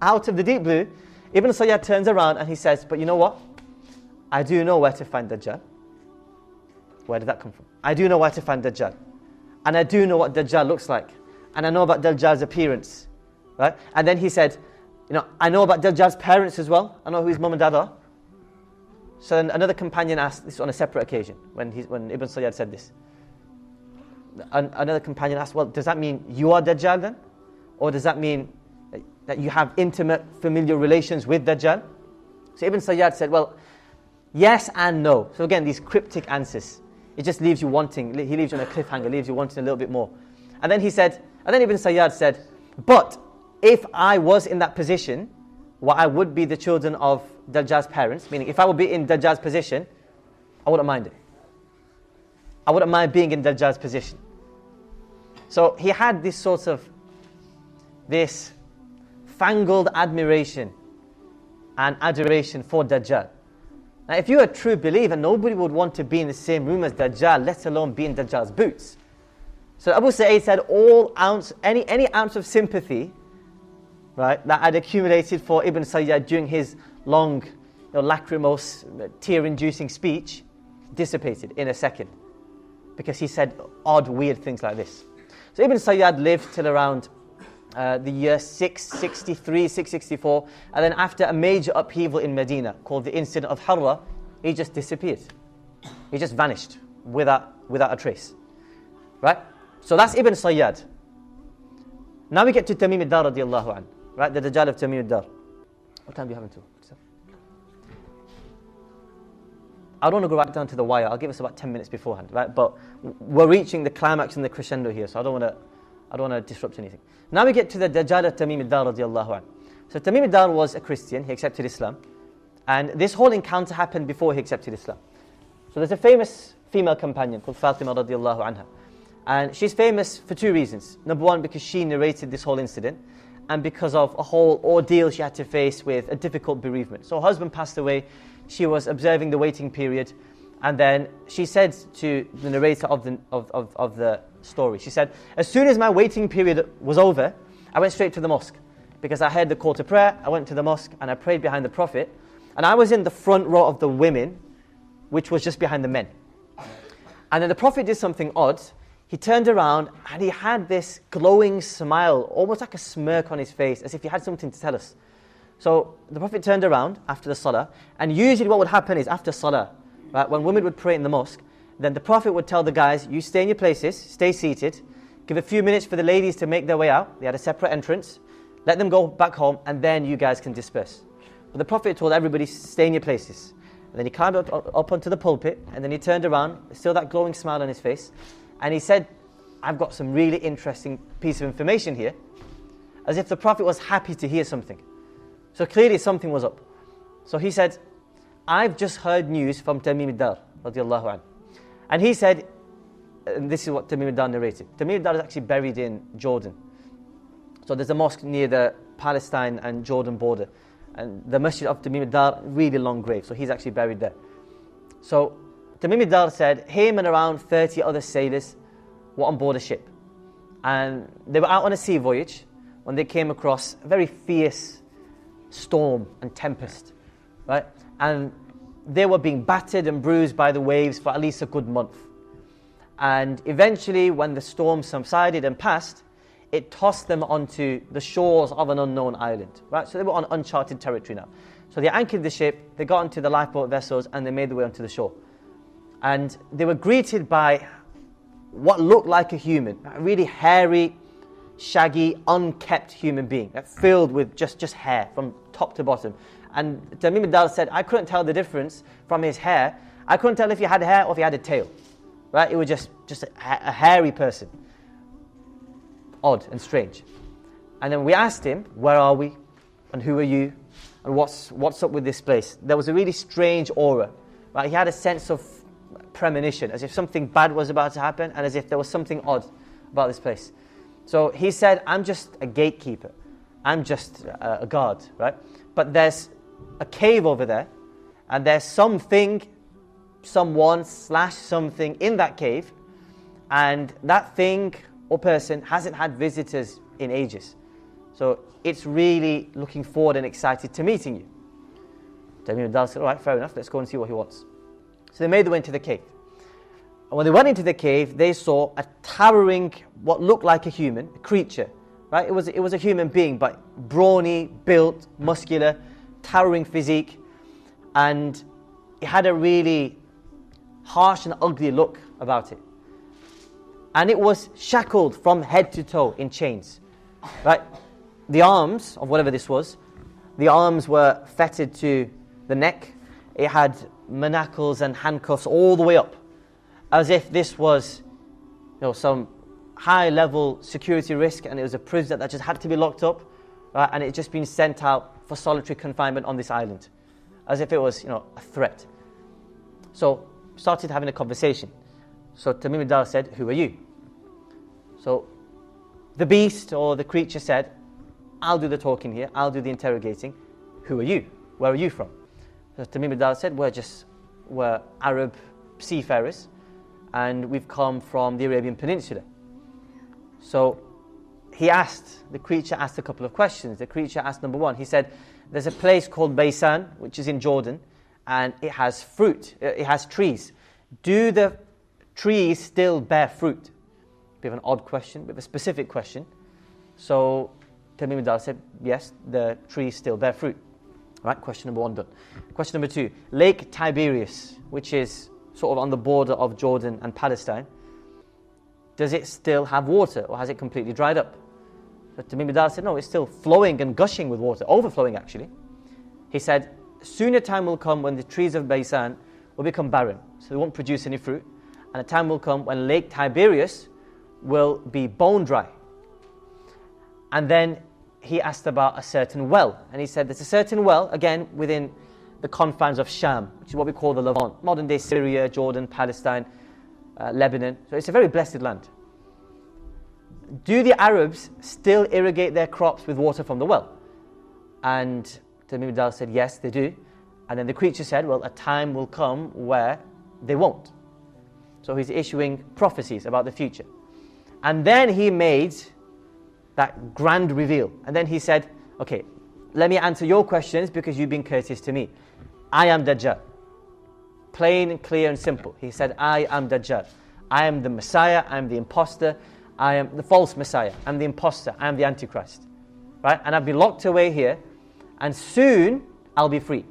out of the deep blue, Ibn Sayyad turns around and he says, but you know what? I do know where to find Dajjal. Where did that come from? I do know where to find Dajjal. And I do know what Dajjal looks like. And I know about Dajjal's appearance. Right? And then he said, you know, I know about Dajjal's parents as well. I know who his mum and dad are. So then another companion asked, this on a separate occasion, when Ibn Sayyad said this. Another companion asked, well, does that mean you are Dajjal then? Or does that mean that you have intimate familial relations with Dajjal? So Ibn Sayyad said, well, yes and no. So again, these cryptic answers. It just leaves you wanting. He leaves you on a cliffhanger, leaves you wanting a little bit more. And then Ibn Sayyad said, but if I was in that position, I would be the children of Dajjal's parents, meaning if I would be in Dajjal's position, I wouldn't mind it. I wouldn't mind being in Dajjal's position. So he had this fangled admiration and adoration for Dajjal. Now if you're a true believer, nobody would want to be in the same room as Dajjal, let alone be in Dajjal's boots. So Abu Sa'id said any ounce of sympathy, right, that had accumulated for Ibn Sayyad during his long, lachrymose, tear-inducing speech, dissipated in a second. Because he said odd, weird things like this. So Ibn Sayyad lived till around the year 663, 664, and then after a major upheaval in Medina, called the incident of Harra, he just disappeared. He just vanished without a trace. Right? So that's Ibn Sayyad. Now we get to Tamim ad-Dar radiallahu anhu. Right, the Dajjal of Tamim ad-Dar. What time do you have until? I don't want to go right down to the wire. I'll give us about 10 minutes beforehand, right? But we're reaching the climax and the crescendo here, so I don't want to disrupt anything. Now we get to the Dajjal of Tamim ad-Dar radiallahu anhu. So Tamim ad-Dar was a Christian. He accepted Islam, and this whole encounter happened before he accepted Islam. So there's a famous female companion called Fatima radiallahu anha, and she's famous for two reasons. Number one, because she narrated this whole incident, and because of a whole ordeal she had to face with a difficult bereavement. So her husband passed away, she was observing the waiting period, and then she said to the narrator of the story, she said, as soon as my waiting period was over, I went straight to the mosque, because I heard the call to prayer. I went to the mosque and I prayed behind the Prophet, and I was in the front row of the women, which was just behind the men. And then the Prophet did something odd. He turned around and he had this glowing smile, almost like a smirk on his face, as if he had something to tell us. So the Prophet turned around after the salah, and usually what would happen is after salah, right, when women would pray in the mosque, then the Prophet would tell the guys, you stay in your places, stay seated, give a few minutes for the ladies to make their way out. They had a separate entrance, let them go back home, and then you guys can disperse. But the Prophet told everybody, stay in your places. And then he climbed up onto the pulpit, and then he turned around, still that glowing smile on his face, and he said, I've got some really interesting piece of information here, as if the Prophet was happy to hear something. So clearly something was up. So he said, I've just heard news from Tamim ad-Dar radiallahu anhu. And he said, and this is what Tamim ad-Dar narrated. Tamim ad-Dar is actually buried in Jordan. So there's a mosque near the Palestine and Jordan border. And the masjid of Tamim ad-Dar, really long grave. So he's actually buried there. So Tamim ad-Dar said, him and around 30 other sailors were on board a ship. And they were out on a sea voyage when they came across a very fierce storm and tempest. Right? And they were being battered and bruised by the waves for at least a good month. And eventually, when the storm subsided and passed, it tossed them onto the shores of an unknown island. Right? So they were on uncharted territory now. So they anchored the ship, they got into the lifeboat vessels, and they made their way onto the shore. And they were greeted by what looked like a human, a really hairy, shaggy, unkept human being, filled with just hair from top to bottom. And Tamim ad-Dar said, I couldn't tell the difference from his hair I couldn't tell if he had hair or if he had a tail. Right? It was just a hairy person. Odd and strange. And then we asked him, where are we? And who are you? And what's up with this place? There was a really strange aura. Right? He had a sense of premonition, as if something bad was about to happen, and as if there was something odd about this place. So he said, I'm just a gatekeeper. I'm just a guard, right? But there's a cave over there, and there's something, someone / something in that cave, and that thing or person hasn't had visitors in ages. So it's really looking forward and excited to meeting you. Tamim Dar said, all right, fair enough, let's go and see what he wants. So they made their way into the cave. And when they went into the cave, they saw a towering, what looked like a human, a creature. Right? It was a human being, but brawny, built, muscular, towering physique. And it had a really harsh and ugly look about it. And it was shackled from head to toe in chains. Right? The arms of whatever this was, the arms were fettered to the neck. It had manacles and handcuffs all the way up, as if this was, some high-level security risk, and it was a prisoner that just had to be locked up, right? And it had just been sent out for solitary confinement on this island, as if it was, a threat. So started having a conversation. So Tamim Dar said, "Who are you?" So the beast or the creature said, "I'll do the talking here. I'll do the interrogating. Who are you? Where are you from?" So Tamim Dar said, we're Arab seafarers, and we've come from the Arabian Peninsula. So the creature asked a couple of questions. The creature asked number one, he said, there's a place called Baysan, which is in Jordan, and it has fruit, it has trees. Do the trees still bear fruit? Bit of an odd question, bit of a specific question. So Tamim Dar said, yes, the trees still bear fruit. Right, question number one done. Question number two, Lake Tiberias, which is sort of on the border of Jordan and Palestine, does it still have water, or has it completely dried up? So Tamim Dar said, no, it's still flowing and gushing with water, overflowing actually. He said, soon a time will come when the trees of Baysan will become barren, so they won't produce any fruit, and a time will come when Lake Tiberias will be bone dry. And then he asked about a certain well, and he said there's a certain well, again within the confines of Sham, which is what we call the Levant, modern day Syria, Jordan, Palestine, Lebanon. So it's a very blessed land. Do the Arabs still irrigate their crops with water from the well? And Tamim Dar said, yes, they do. And then the creature said, well, a time will come where they won't. So he's issuing prophecies about the future. And then he made that grand reveal. And then he said, okay, let me answer your questions because you've been courteous to me. I am Dajjal. Plain and clear and simple. He said, I am Dajjal. I am the Messiah, I am the imposter, I am the false Messiah, I'm the imposter, I am the Antichrist. Right? And I've been locked away here, and soon I'll be free.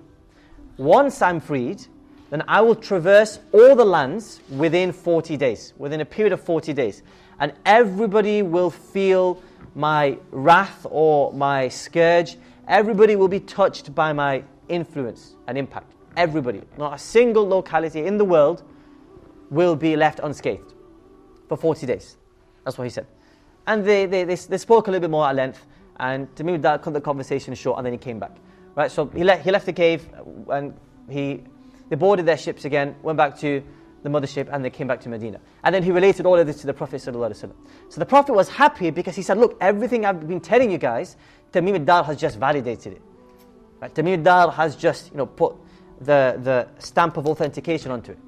Once I'm freed, then I will traverse all the lands within 40 days, within a period of 40 days. And everybody will feel my wrath or my scourge. Everybody will be touched by my influence and impact. Everybody. Not a single locality in the world will be left unscathed for 40 days. That's what he said. And they spoke a little bit more at length, and to me that cut the conversation short, and then he came back. Right, so he left the cave, and they boarded their ships again, went back to the mothership, and they came back to Medina. And then he related all of this to the Prophet ﷺ. So the Prophet was happy because he said, look, everything I've been telling you guys, Tamim Dar has just validated it. Right? Tamim Dar has just put the stamp of authentication onto it.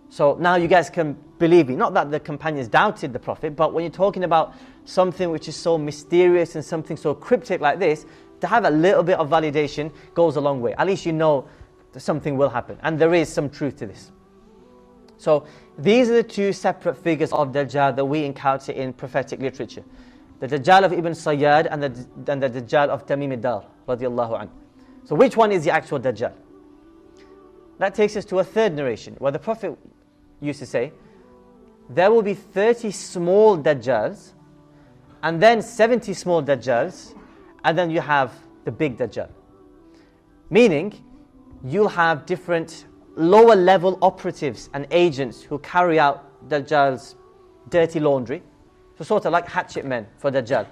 So now you guys can believe me. Not that the companions doubted the Prophet, but when you're talking about something which is so mysterious and something so cryptic like this, to have a little bit of validation goes a long way. At least you know that something will happen. And there is some truth to this. So these are the two separate figures of Dajjal that we encounter in prophetic literature. The Dajjal of Ibn Sayyad and the Dajjal of Tamim Dar, radiallahu anhu. So which one is the actual Dajjal? That takes us to a third narration, where the Prophet used to say, there will be 30 small Dajjals, and then 70 small Dajjals, and then you have the big Dajjal. Meaning, you'll have different lower level operatives and agents who carry out Dajjal's dirty laundry. So sort of like hatchet men for Dajjal.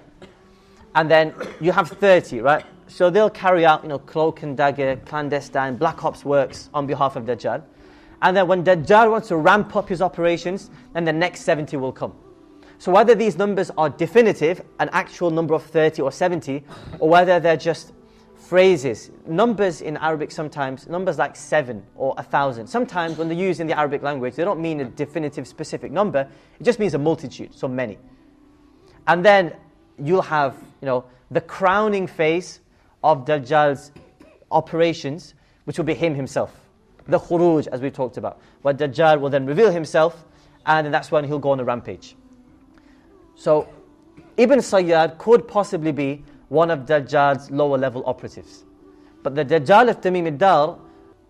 And then you have 30, right? So they'll carry out, cloak and dagger, clandestine, black ops works on behalf of Dajjal. And then when Dajjal wants to ramp up his operations, then the next 70 will come. So whether these numbers are definitive, an actual number of 30 or 70, or whether they're just phrases. Numbers in Arabic sometimes, numbers like 7 or 1,000. Sometimes when they're used in the Arabic language, they don't mean a definitive specific number. It just means a multitude, so many. And then you'll have, the crowning phase of Dajjal's operations, which will be him himself. The khuruj, as we talked about. Where Dajjal will then reveal himself, and then that's when he'll go on a rampage. So, Ibn Sayyad could possibly be one of Dajjal's lower level operatives. But the Dajjal of Tamim ad-Dar,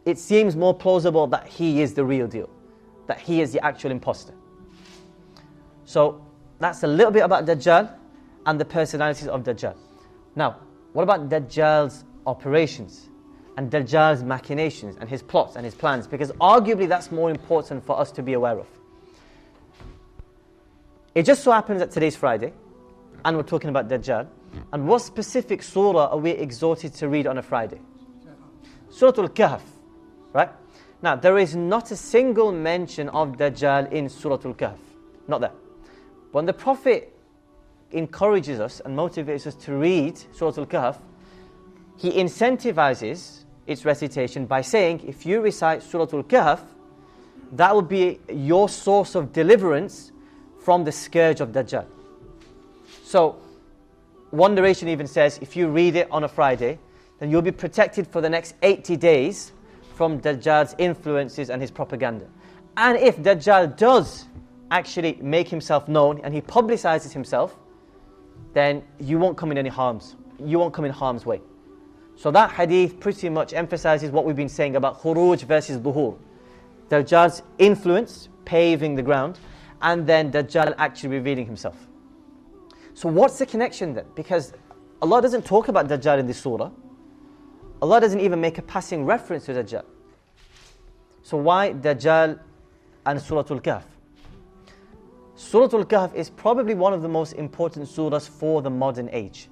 it seems more plausible that he is the real deal. That he is the actual imposter. So, that's a little bit about Dajjal and the personalities of Dajjal. Now, what about Dajjal's operations and Dajjal's machinations and his plots and his plans? Because arguably that's more important for us to be aware of. It just so happens that today's Friday, and we're talking about Dajjal. And what specific surah are we exhorted to read on a Friday? Surah Al-Kahf, right? Now, there is not a single mention of Dajjal in Surah Al-Kahf. Not there. When the Prophet encourages us and motivates us to read Surah Al-Kahf, he incentivizes its recitation by saying, if you recite Surah Al-Kahf, that will be your source of deliverance from the scourge of Dajjal. So, one narration even says, if you read it on a Friday, then you'll be protected for the next 80 days from Dajjal's influences and his propaganda. And if Dajjal does actually make himself known and he publicizes himself, then you won't come in any harms. You won't come in harm's way. So that hadith pretty much emphasizes what we've been saying about khuruj versus dhuhur. Dajjal's influence paving the ground, and then Dajjal actually revealing himself. So what's the connection then? Because Allah doesn't talk about Dajjal in this surah. Allah doesn't even make a passing reference to Dajjal. So why Dajjal and Surah Al-Kahf? Surah Al-Kahf is probably one of the most important surahs for the modern age.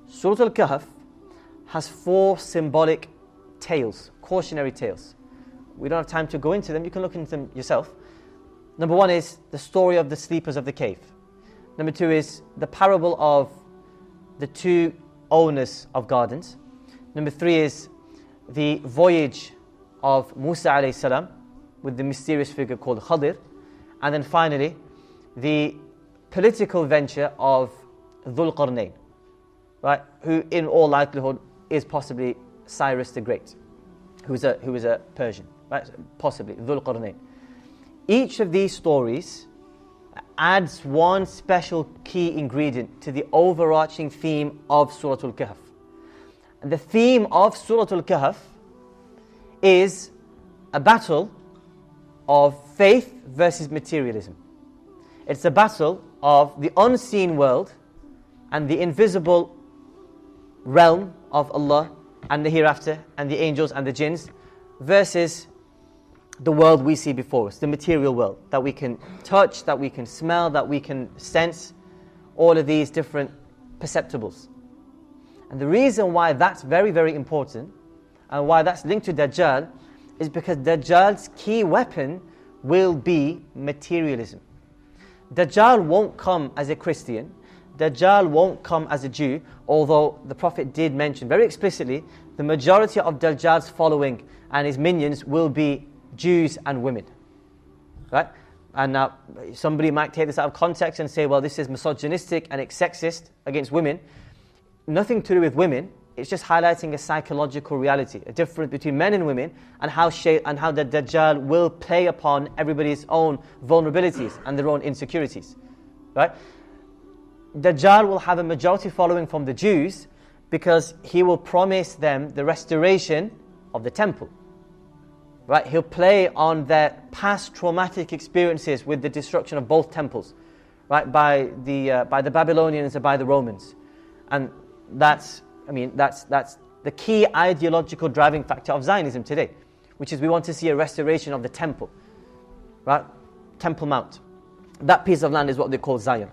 Surah Al-Kahf has 4 symbolic tales, cautionary tales. We don't have time to go into them, you can look into them yourself. Number 1 is the story of the sleepers of the cave. Number 2 is the parable of the 2 owners of gardens. Number 3 is the voyage of Musa alayhi salam with the mysterious figure called Khadir. And then finally, the political venture of Dhul Qarnayn, right? Who in all likelihood is possibly Cyrus the Great, who is a Persian, right? Possibly Dhul Qarnayn. Each of these stories adds one special key ingredient to the overarching theme of Surah Al-Kahf. And the theme of Surah Al-Kahf is a battle of faith versus materialism. It's a battle of the unseen world and the invisible realm of Allah and the hereafter and the angels and the jinns versus the world we see before us, the material world that we can touch, that we can smell, that we can sense, all of these different perceptibles. And the reason why that's very, very important and why that's linked to Dajjal is because Dajjal's key weapon will be materialism. Dajjal won't come as a Christian, Dajjal won't come as a Jew, although the Prophet did mention very explicitly the majority of Dajjal's following and his minions will be Jews and women, right? And now somebody might take this out of context and say, well, this is misogynistic and it's sexist against women. Nothing to do with women. It's just highlighting a psychological reality, a difference between men and women, and how the Dajjal will play upon everybody's own vulnerabilities and their own insecurities, right? Dajjal will have a majority following from the Jews because he will promise them the restoration of the temple. Right, he'll play on their past traumatic experiences with the destruction of both temples, right, by the Babylonians and by the Romans, and that's the key ideological driving factor of Zionism today. which is we want to see a restoration of the temple, right? Temple Mount. That piece of land is what they call Zion.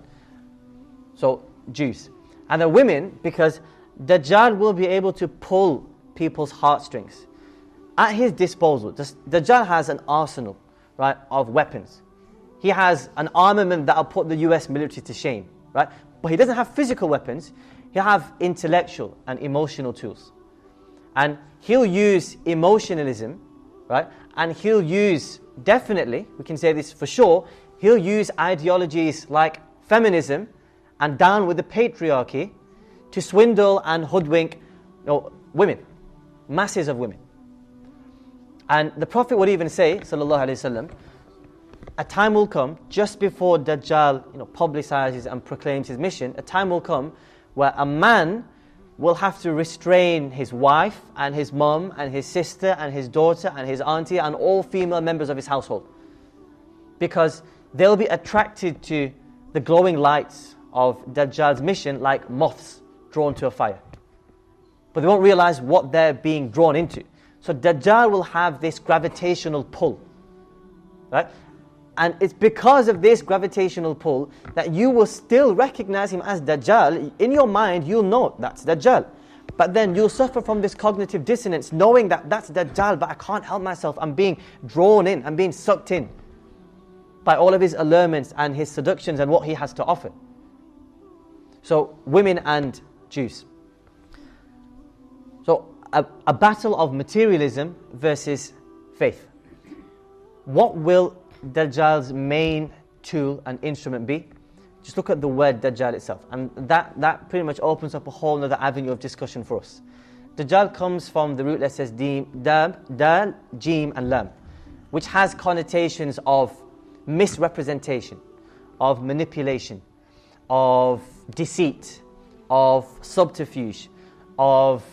So, Jews. And the women, because Dajjal will be able to pull people's heartstrings. At his disposal, Dajjal has an arsenal, right, of weapons. He has an armament that will put the US military to shame, right? But he doesn't have physical weapons. He'll have intellectual and emotional tools. And he'll use emotionalism, right? And he'll use, definitely, we can say this for sure, he'll use ideologies like feminism and down with the patriarchy to swindle and hoodwink women, masses of women. And the Prophet would even say, sallallahu alaihi wasallam, a time will come just before Dajjal publicizes and proclaims his mission. A time will come where a man will have to restrain his wife and his mum and his sister and his daughter and his auntie and all female members of his household, because they'll be attracted to the glowing lights of Dajjal's mission like moths drawn to a fire. But they won't realize what they're being drawn into. So Dajjal will have this gravitational pull, right? And it's because of this gravitational pull that you will still recognize him as Dajjal. In your mind, you'll know that's Dajjal. But then you'll suffer from this cognitive dissonance, knowing that that's Dajjal, but I can't help myself. I'm being drawn in, I'm being sucked in by all of his allurements and his seductions and what he has to offer. So, women and Jews. So, a battle of materialism versus faith. What will Dajjal's main tool and instrument be? Just look at the word Dajjal itself, and that pretty much opens up a whole other avenue of discussion for us. Dajjal comes from the root that says dal, jim and lam, which has connotations of misrepresentation, of manipulation, of deceit, of subterfuge, of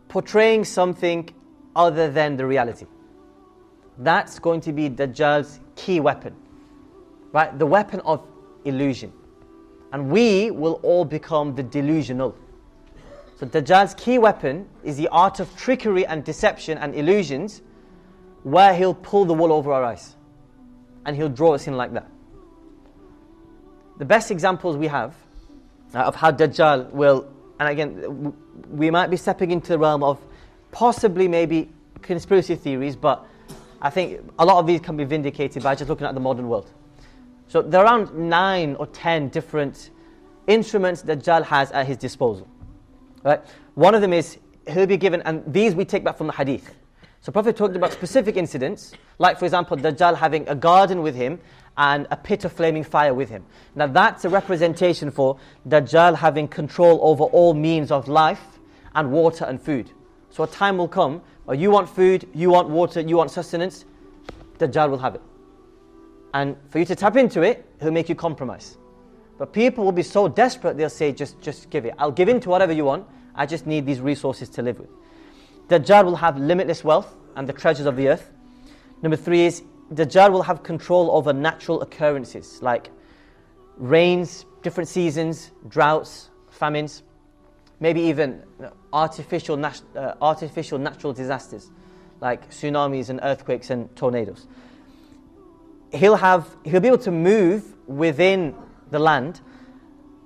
portraying something other than the reality. That's going to be Dajjal's key weapon, right? The weapon of illusion. And we will all become the delusional. So Dajjal's key weapon is the art of trickery and deception and illusions, where he'll pull the wool over our eyes and he'll draw us in like that. The best examples we have of how Dajjal will, and again, we might be stepping into the realm of possibly maybe conspiracy theories, but I think a lot of these can be vindicated by just looking at the modern world. So there are around 9 or 10 different instruments Dajjal has at his disposal. Right? One of them is, he'll be given, and these we take back from the hadith. So Prophet talked about specific incidents, like for example Dajjal having a garden with him and a pit of flaming fire with him. Now that's a representation for Dajjal having control over all means of life and water and food. So a time will come where you want food, you want water, you want sustenance, Dajjal will have it. And for you to tap into it, he'll make you compromise. But people will be so desperate, they'll say, just give it. I'll give in to whatever you want, I just need these resources to live with. Dajjal will have limitless wealth and the treasures of the earth. Number 3 is, Dajjal will have control over natural occurrences, like rains, different seasons, droughts, famines, maybe even artificial natural disasters, like tsunamis and earthquakes and tornadoes. He'll be able to move within the land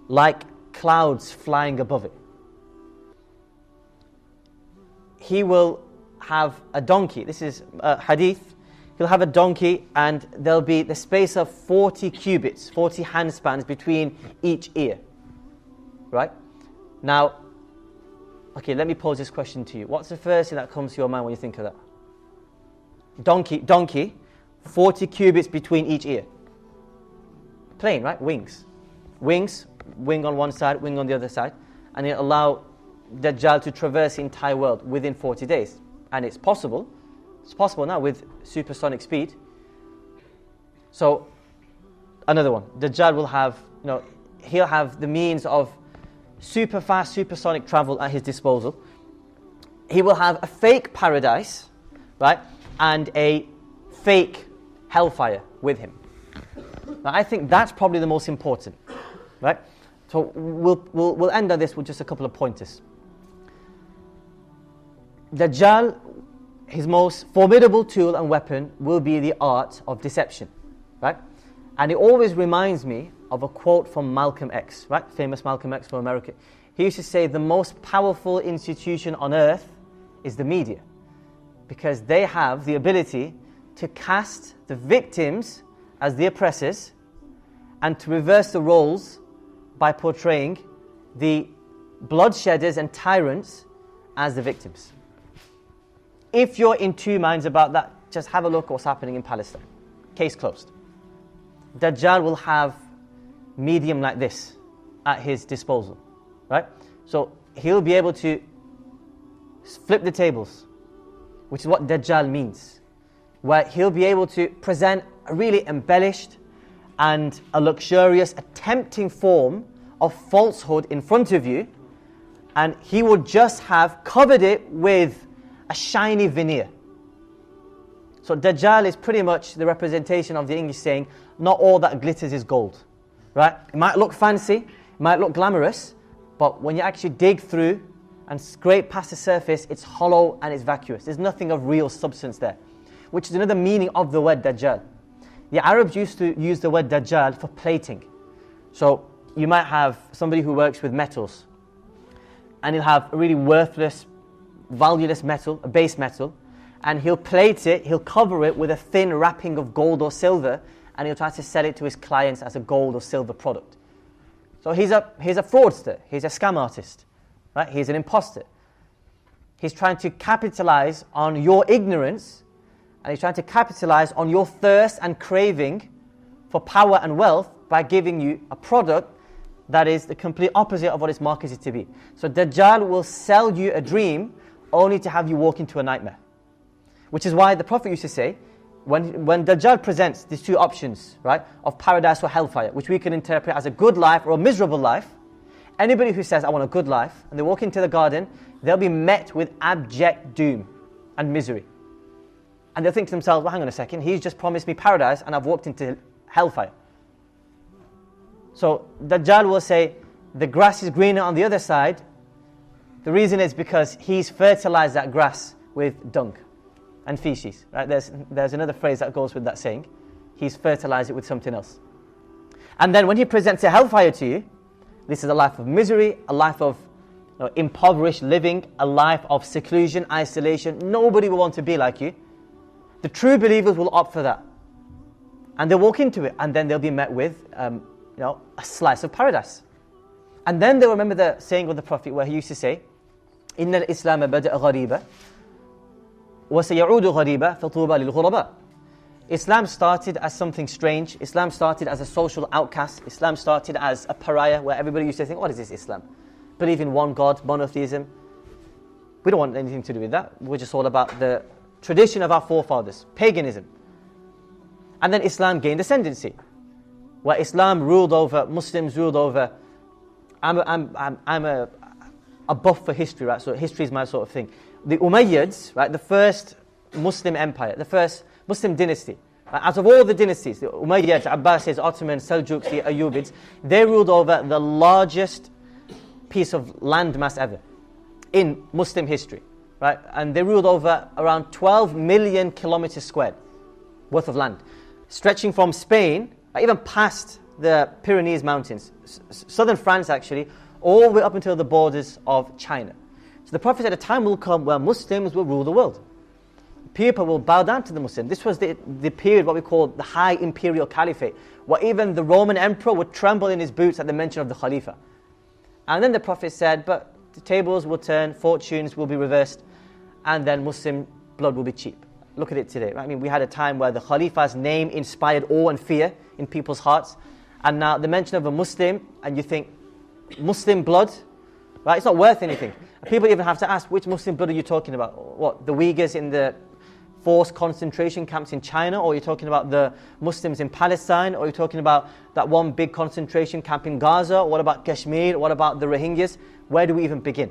like clouds flying above it. He will have a donkey. This is a hadith. He'll have a donkey and there'll be the space of 40 cubits, 40 handspans between each ear. Right? Now, okay, let me pose this question to you. What's the first thing that comes to your mind when you think of that? Donkey, 40 cubits between each ear. Plane, right? Wings, wing on one side, wing on the other side, and it'll allow Dajjal to traverse the entire world within 40 days. And it's possible now with supersonic speed. So, another one, Dajjal will have, he'll have the means of super fast, supersonic travel at his disposal. He will have a fake paradise, right, and a fake hellfire with him. Now, I think that's probably the most important, right? So we'll end on this with just a couple of pointers. Dajjal his most formidable tool and weapon will be the art of deception, right? And it always reminds me of a quote from Malcolm X, right? Famous Malcolm X from America. He used to say the most powerful institution on earth is the media, because they have the ability to cast the victims as the oppressors and to reverse the roles by portraying the bloodshedders and tyrants as the victims. If you're in two minds about that, just have a look at what's happening in Palestine. Case closed. Dajjal will have medium like this at his disposal, right? So he'll be able to flip the tables, which is what Dajjal means, where he'll be able to present a really embellished and a luxurious, a tempting form of falsehood in front of you, and he would just have covered it with a shiny veneer. So Dajjal is pretty much the representation of the English saying, not all that glitters is gold, right? It might look fancy, it might look glamorous, but when you actually dig through and scrape past the surface, it's hollow and it's vacuous. There's nothing of real substance there, which is another meaning of the word Dajjal. The Arabs used to use the word Dajjal for plating. So you might have somebody who works with metals, and he'll have a really worthless, valueless metal, a base metal, and he'll plate it, he'll cover it with a thin wrapping of gold or silver, and he'll try to sell it to his clients as a gold or silver product. So he's a fraudster, he's a scam artist, right? He's an imposter. He's trying to capitalize on your ignorance, and he's trying to capitalize on your thirst and craving for power and wealth by giving you a product that is the complete opposite of what it's marketed to be. So Dajjal will sell you a dream only to have you walk into a nightmare. Which is why the Prophet used to say, when Dajjal presents these two options, right, of paradise or hellfire, which we can interpret as a good life or a miserable life, anybody who says, I want a good life, and they walk into the garden, they'll be met with abject doom and misery. And they'll think to themselves, well, hang on a second, he's just promised me paradise and I've walked into hellfire. So Dajjal will say, the grass is greener on the other side. The reason is because he's fertilized that grass with dung and feces. Right? There's another phrase that goes with that saying. He's fertilized it with something else. And then when he presents a hellfire to you, this is a life of misery, a life of impoverished living, a life of seclusion, isolation. Nobody will want to be like you. The true believers will opt for that. And they'll walk into it, and then they'll be met with a slice of paradise. And then they'll remember the saying of the Prophet where he used to say, إِنَّ الْإِسْلَامَ بَدَأَ غَرِيبًا وَسَيَعُودُ غَرِيبًا فَطُوبَى لِلْغُرَبَاءِ. Islam started as something strange. Islam started as a social outcast. Islam started as a pariah where everybody used to think, what is this Islam? Believe in one God, monotheism. We don't want anything to do with that. We're just all about the tradition of our forefathers, paganism. And then Islam gained ascendancy, where Islam ruled over, Muslims ruled over. I'm a buff for history, right? So history is my sort of thing. The Umayyads, right, the first Muslim empire, the first Muslim dynasty. Right? Out of all the dynasties, the Umayyads, Abbasids, Ottomans, Seljuks, the Ayyubids, they ruled over the largest piece of landmass ever in Muslim history, right? And they ruled over around 12 million kilometers squared worth of land, stretching from Spain, even past the Pyrenees Mountains, southern France actually, all the way up until the borders of China. So the Prophet said a time will come where Muslims will rule the world. People will bow down to the Muslims. This was the period, what we call the high imperial caliphate, where even the Roman emperor would tremble in his boots at the mention of the Khalifa. And then the Prophet said, but the tables will turn, fortunes will be reversed, and then Muslim blood will be cheap. Look at it today. Right? I mean, we had a time where the Khalifa's name inspired awe and fear in people's hearts, and now the mention of a Muslim, and you think, Muslim blood? Right? It's not worth anything. People even have to ask, which Muslim blood are you talking about? What, the Uyghurs in the forced concentration camps in China, or you're talking about the Muslims in Palestine, or you're talking about that one big concentration camp in Gaza, or what about Kashmir, what about the Rohingyas? Where do we even begin?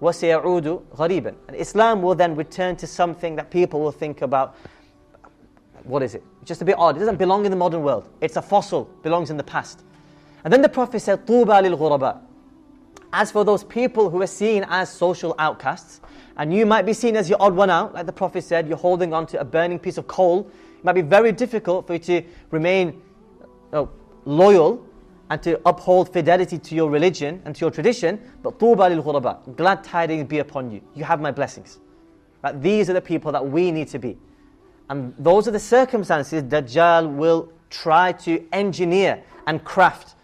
وَسَيَعُودُ غَرِيبًا. And Islam will then return to something that people will think about, what is it? It's just a bit odd. It doesn't belong in the modern world. It's a fossil, belongs in the past. And then the Prophet said, طُوبَى لِلْغُرَبَاءِ. As for those people who are seen as social outcasts, and you might be seen as the odd one out, like the Prophet said, you're holding on to a burning piece of coal, it might be very difficult for you to remain loyal and to uphold fidelity to your religion and to your tradition, but tuba lil ghuraba, glad tidings be upon you. You have my blessings. Right? These are the people that we need to be. And those are the circumstances Dajjal will try to engineer and craft.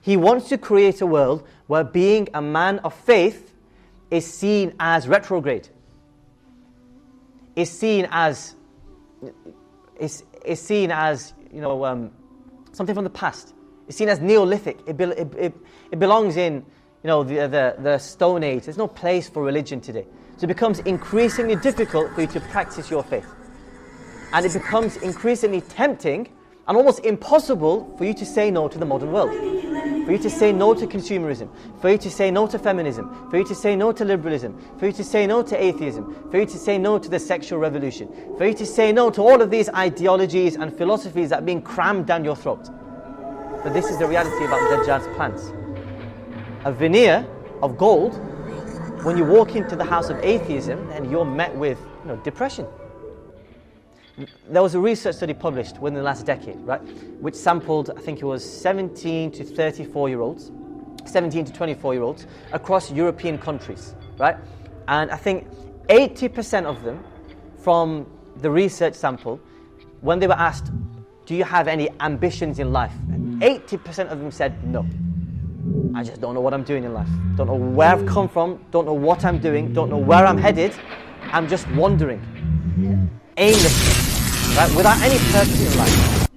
He wants to create a world where being a man of faith is seen as retrograde, is seen as something from the past. It's seen as Neolithic. It belongs in the Stone Age. There's no place for religion today. So it becomes increasingly difficult for you to practice your faith. And it becomes increasingly tempting and almost impossible for you to say no to the modern world. For you to say no to consumerism. For you to say no to feminism. For you to say no to liberalism. For you to say no to atheism. For you to say no to the sexual revolution. For you to say no to all of these ideologies and philosophies that are being crammed down your throat. But this is the reality about Dajjal's plans. A veneer of gold, when you walk into the house of atheism, then you're met with depression. There was a research study published within the last decade, right, which sampled, I think it was 17 to 34-year-olds, 17 to 24-year-olds across European countries, right? And I think 80% of them from the research sample, when they were asked, do you have any ambitions in life? 80% of them said no. I just don't know what I'm doing in life. Don't know where I've come from, don't know what I'm doing, don't know where I'm headed. I'm just wandering, aimlessly, right? Without any purpose in life.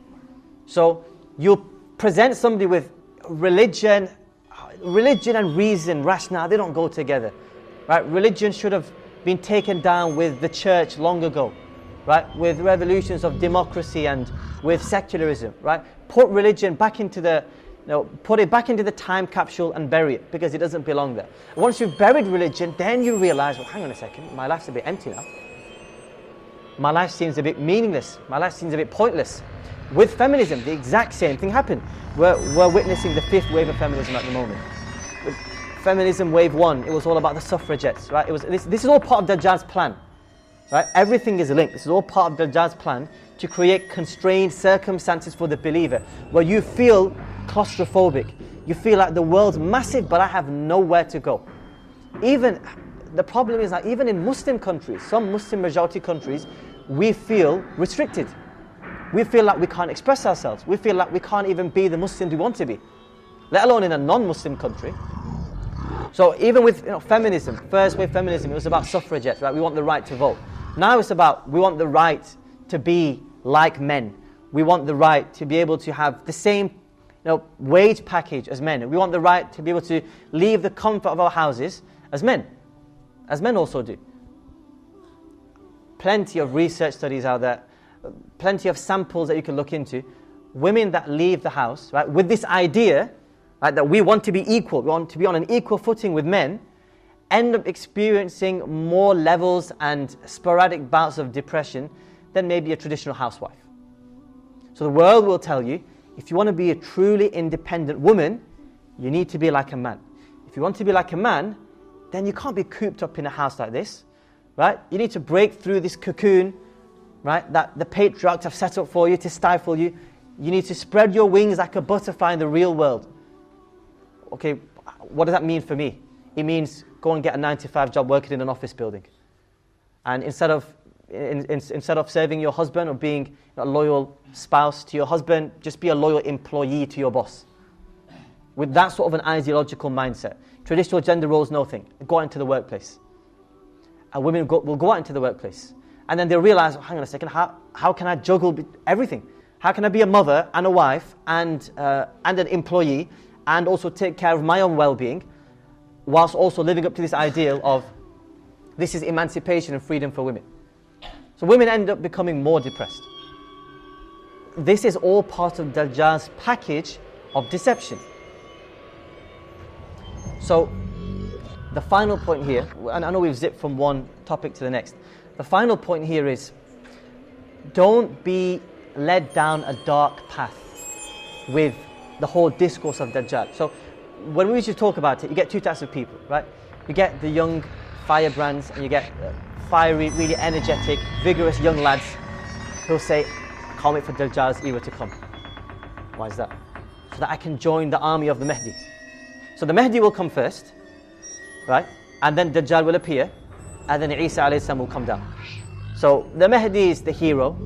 So you present somebody with religion and reason, rationale, they don't go together, right? Religion should have been taken down with the church long ago, right? With revolutions of democracy and with secularism, right? Put religion back into the put it back into the time capsule and bury it, because it doesn't belong there. Once you've buried religion, then you realize, well, hang on a second, my life's a bit empty now. My life seems a bit meaningless. My life seems a bit pointless. With feminism, the exact same thing happened. We're witnessing the fifth wave of feminism at the moment. With feminism wave 1, it was all about the suffragettes, right? This is all part of Dajjal's plan, right? Everything is linked. This is all part of Dajjal's plan to create constrained circumstances for the believer, where you feel claustrophobic. You feel like the world's massive, but I have nowhere to go. Even the problem is that even in Muslim countries, some Muslim majority countries, we feel restricted. We feel like we can't express ourselves. We feel like we can't even be the Muslims we want to be, let alone in a non-Muslim country. So even with feminism, first wave feminism, it was about suffragettes, right? We want the right to vote. Now it's about we want the right to be like men. We want the right to be able to have the same wage package as men. We want the right to be able to leave the comfort of our houses as men also do. Plenty of research studies out there, plenty of samples that you can look into. Women that leave the house, right, with this idea, right, that we want to be equal, we want to be on an equal footing with men, end up experiencing more levels and sporadic bouts of depression than maybe a traditional housewife. So the world will tell you, if you want to be a truly independent woman, you need to be like a man. If you want to be like a man, then you can't be cooped up in a house like this, right? You need to break through this cocoon, right, that the patriarchs have set up for you to stifle you. You need to spread your wings like a butterfly in the real world. Okay, what does that mean for me? It means go and get a 9-to-5 job working in an office building. And instead of serving your husband or being a loyal spouse to your husband, just be a loyal employee to your boss. With that sort of an ideological mindset. Traditional gender roles, no thing. Go out into the workplace. And women will go out into the workplace. And then they'll realize, hang on a second, how can I juggle everything? How can I be a mother and a wife and an employee and also take care of my own well-being, whilst also living up to this ideal of this is emancipation and freedom for women. So women end up becoming more depressed. This is all part of Dajjal's package of deception. So the final point here, and I know we've zipped from one topic to the next. The final point here is, don't be led down a dark path with the whole discourse of Dajjal. So when we used to talk about it, you get two types of people, right? You get the young firebrands, and you get fiery, really energetic, vigorous young lads who'll say, I can't wait for Dajjal's era to come. Why is that? So that I can join the army of the Mahdi. So the Mahdi will come first, right? And then Dajjal will appear, and then Isa alayhi salam will come down. So the Mahdi is the hero,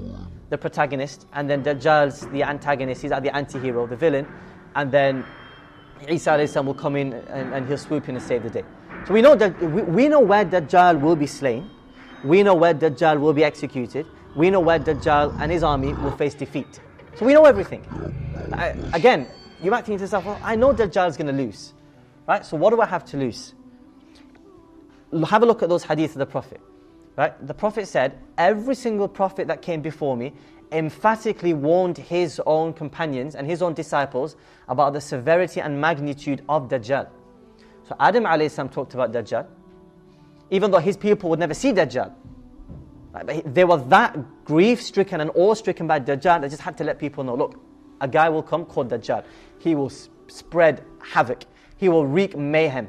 the protagonist, and then Dajjal's the antagonist, he's like the anti-hero, the villain, and then Isa alayhi salam will come in and he'll swoop in and save the day. So we know that we know where Dajjal will be slain, we know where Dajjal will be executed, we know where Dajjal and his army will face defeat. So we know everything. Again, you might think to yourself, well, I know Dajjal's going to lose, right? So what do I have to lose? Have a look at those hadith of the Prophet, right? The Prophet said, every single prophet that came before me emphatically warned his own companions and his own disciples about the severity and magnitude of Dajjal. So Adam alayhi salam talked about Dajjal, even though his people would never see Dajjal. Right? But they were that grief-stricken and awe-stricken by Dajjal, they just had to let people know, look, a guy will come called Dajjal. He will spread havoc. He will wreak mayhem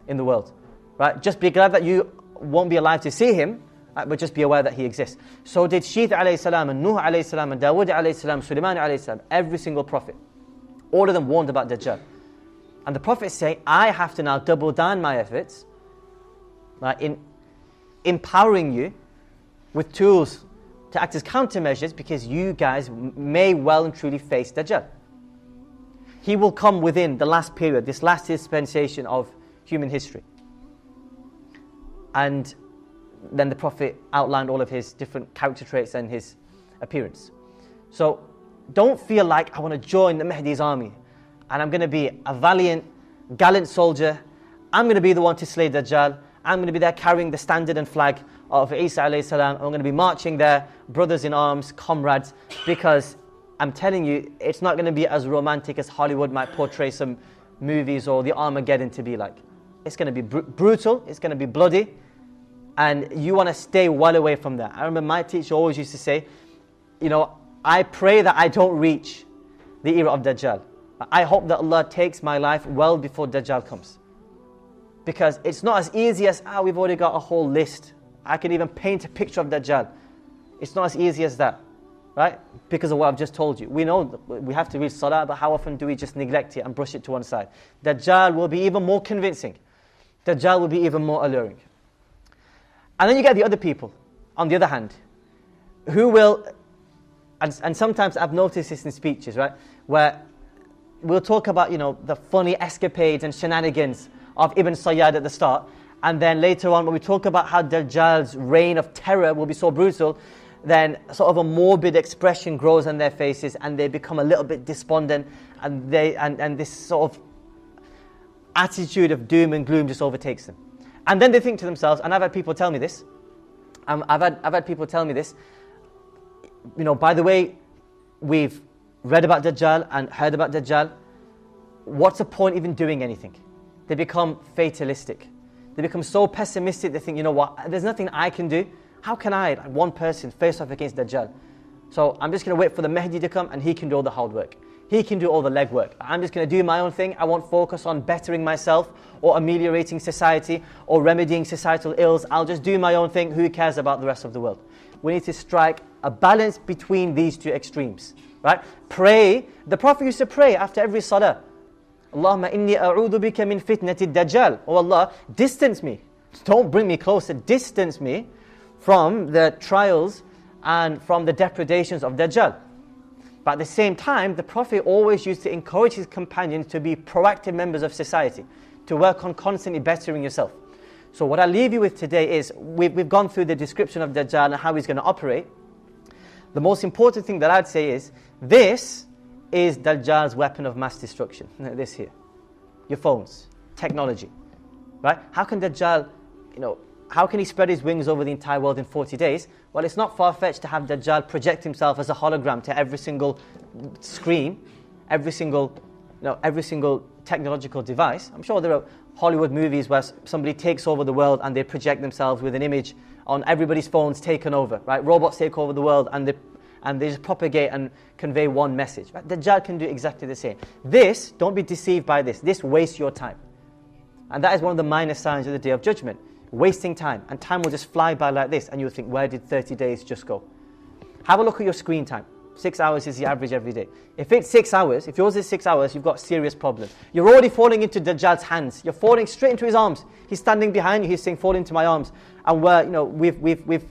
in the world. Right? Just be glad that you won't be alive to see him, right? But just be aware that he exists. So did Sheeth alayhi salam and Nuh alayhi salam and Dawood alayhi salam, Sulaiman alayhi salam, every single prophet. All of them warned about Dajjal. And the prophets say, I have to now double down my efforts, right, in empowering you with tools to act as countermeasures, because you guys may well and truly face Dajjal. He will come within the last period, this last dispensation of human history. And then the Prophet outlined all of his different character traits and his appearance. So don't feel like I want to join the Mahdi's army and I'm going to be a valiant, gallant soldier. I'm going to be the one to slay Dajjal. I'm going to be there carrying the standard and flag of Isa alayhi salam. I'm going to be marching there, brothers in arms, comrades, because I'm telling you, it's not going to be as romantic as Hollywood might portray some movies or the Armageddon to be like. It's going to be brutal, it's going to be bloody, and you want to stay well away from that. I remember my teacher always used to say, you know, I pray that I don't reach the era of Dajjal. I hope that Allah takes my life well before Dajjal comes. Because it's not as easy as, we've already got a whole list. I can even paint a picture of Dajjal. It's not as easy as that, right? Because of what I've just told you. We know we have to read Salah, but how often do we just neglect it and brush it to one side? Dajjal will be even more convincing. Dajjal will be even more alluring. And then you get the other people, on the other hand, who will, and sometimes I've noticed this in speeches, right? Where we'll talk about, you know, the funny escapades and shenanigans of Ibn Sayyad at the start, and then later on when we talk about how Dajjal's reign of terror will be so brutal, then sort of a morbid expression grows on their faces and they become a little bit despondent, and this sort of attitude of doom and gloom just overtakes them. And then they think to themselves, and I've had people tell me this, I've had people tell me this, you know, by the way, we've read about Dajjal and heard about Dajjal, what's the point even doing anything? They become fatalistic. They become so pessimistic, they think, you know what, there's nothing I can do. How can I, like one person, face off against Dajjal? So I'm just going to wait for the Mahdi to come and he can do all the hard work. He can do all the legwork. I'm just going to do my own thing. I won't focus on bettering myself or ameliorating society or remedying societal ills. I'll just do my own thing. Who cares about the rest of the world? We need to strike a balance between these two extremes, right? Pray. The Prophet used to pray after every salah. Allahumma inni a'udhu bika min fitnati Dajjal. Oh Allah, distance me. Don't bring me closer. Distance me from the trials and from the depredations of Dajjal. But at the same time, the Prophet always used to encourage his companions to be proactive members of society, to work on constantly bettering yourself. So what I leave you with today is, we've gone through the description of Dajjal and how he's going to operate. The most important thing that I'd say is, this is Dajjal's weapon of mass destruction. This here. Your phones, technology. Right? How can Dajjal, how can he spread his wings over the entire world in 40 days? Well, it's not far-fetched to have Dajjal project himself as a hologram to every single screen, every single technological device. I'm sure there are Hollywood movies where somebody takes over the world and they project themselves with an image on everybody's phones taken over, right? Robots take over the world and and they just propagate and convey one message. Right? Dajjal can do exactly the same. This, don't be deceived by this. This wastes your time. And that is one of the minor signs of the Day of Judgment. Wasting time. And time will just fly by like this, and you'll think, where did 30 days just go? Have a look at your screen time. 6 hours is the average every day. If it's 6 hours, if yours is 6 hours, you've got a serious problem. You're already falling into Dajjal's hands. You're falling straight into his arms. He's standing behind you. He's saying, fall into my arms. And we've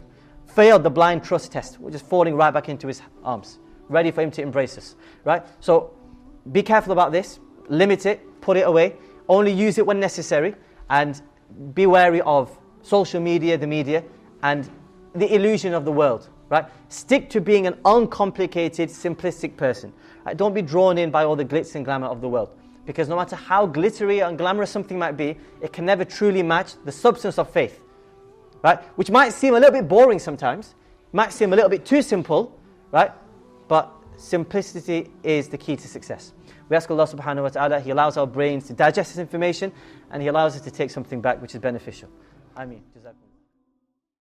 failed the blind trust test. We're just falling right back into his arms, ready for him to embrace us. Right? So be careful about this. Limit it. Put it away. Only use it when necessary. And be wary of social media, the media, and the illusion of the world. Right? Stick to being an uncomplicated, simplistic person. Right? Don't be drawn in by all the glitz and glamour of the world. Because no matter how glittery and glamorous something might be, it can never truly match the substance of faith. Right? Which might seem a little bit boring sometimes, might seem a little bit too simple, right? But simplicity is the key to success. We ask Allah subhanahu wa ta'ala, He allows our brains to digest this information, and He allows us to take something back which is beneficial. Ameen. Jazakumullah.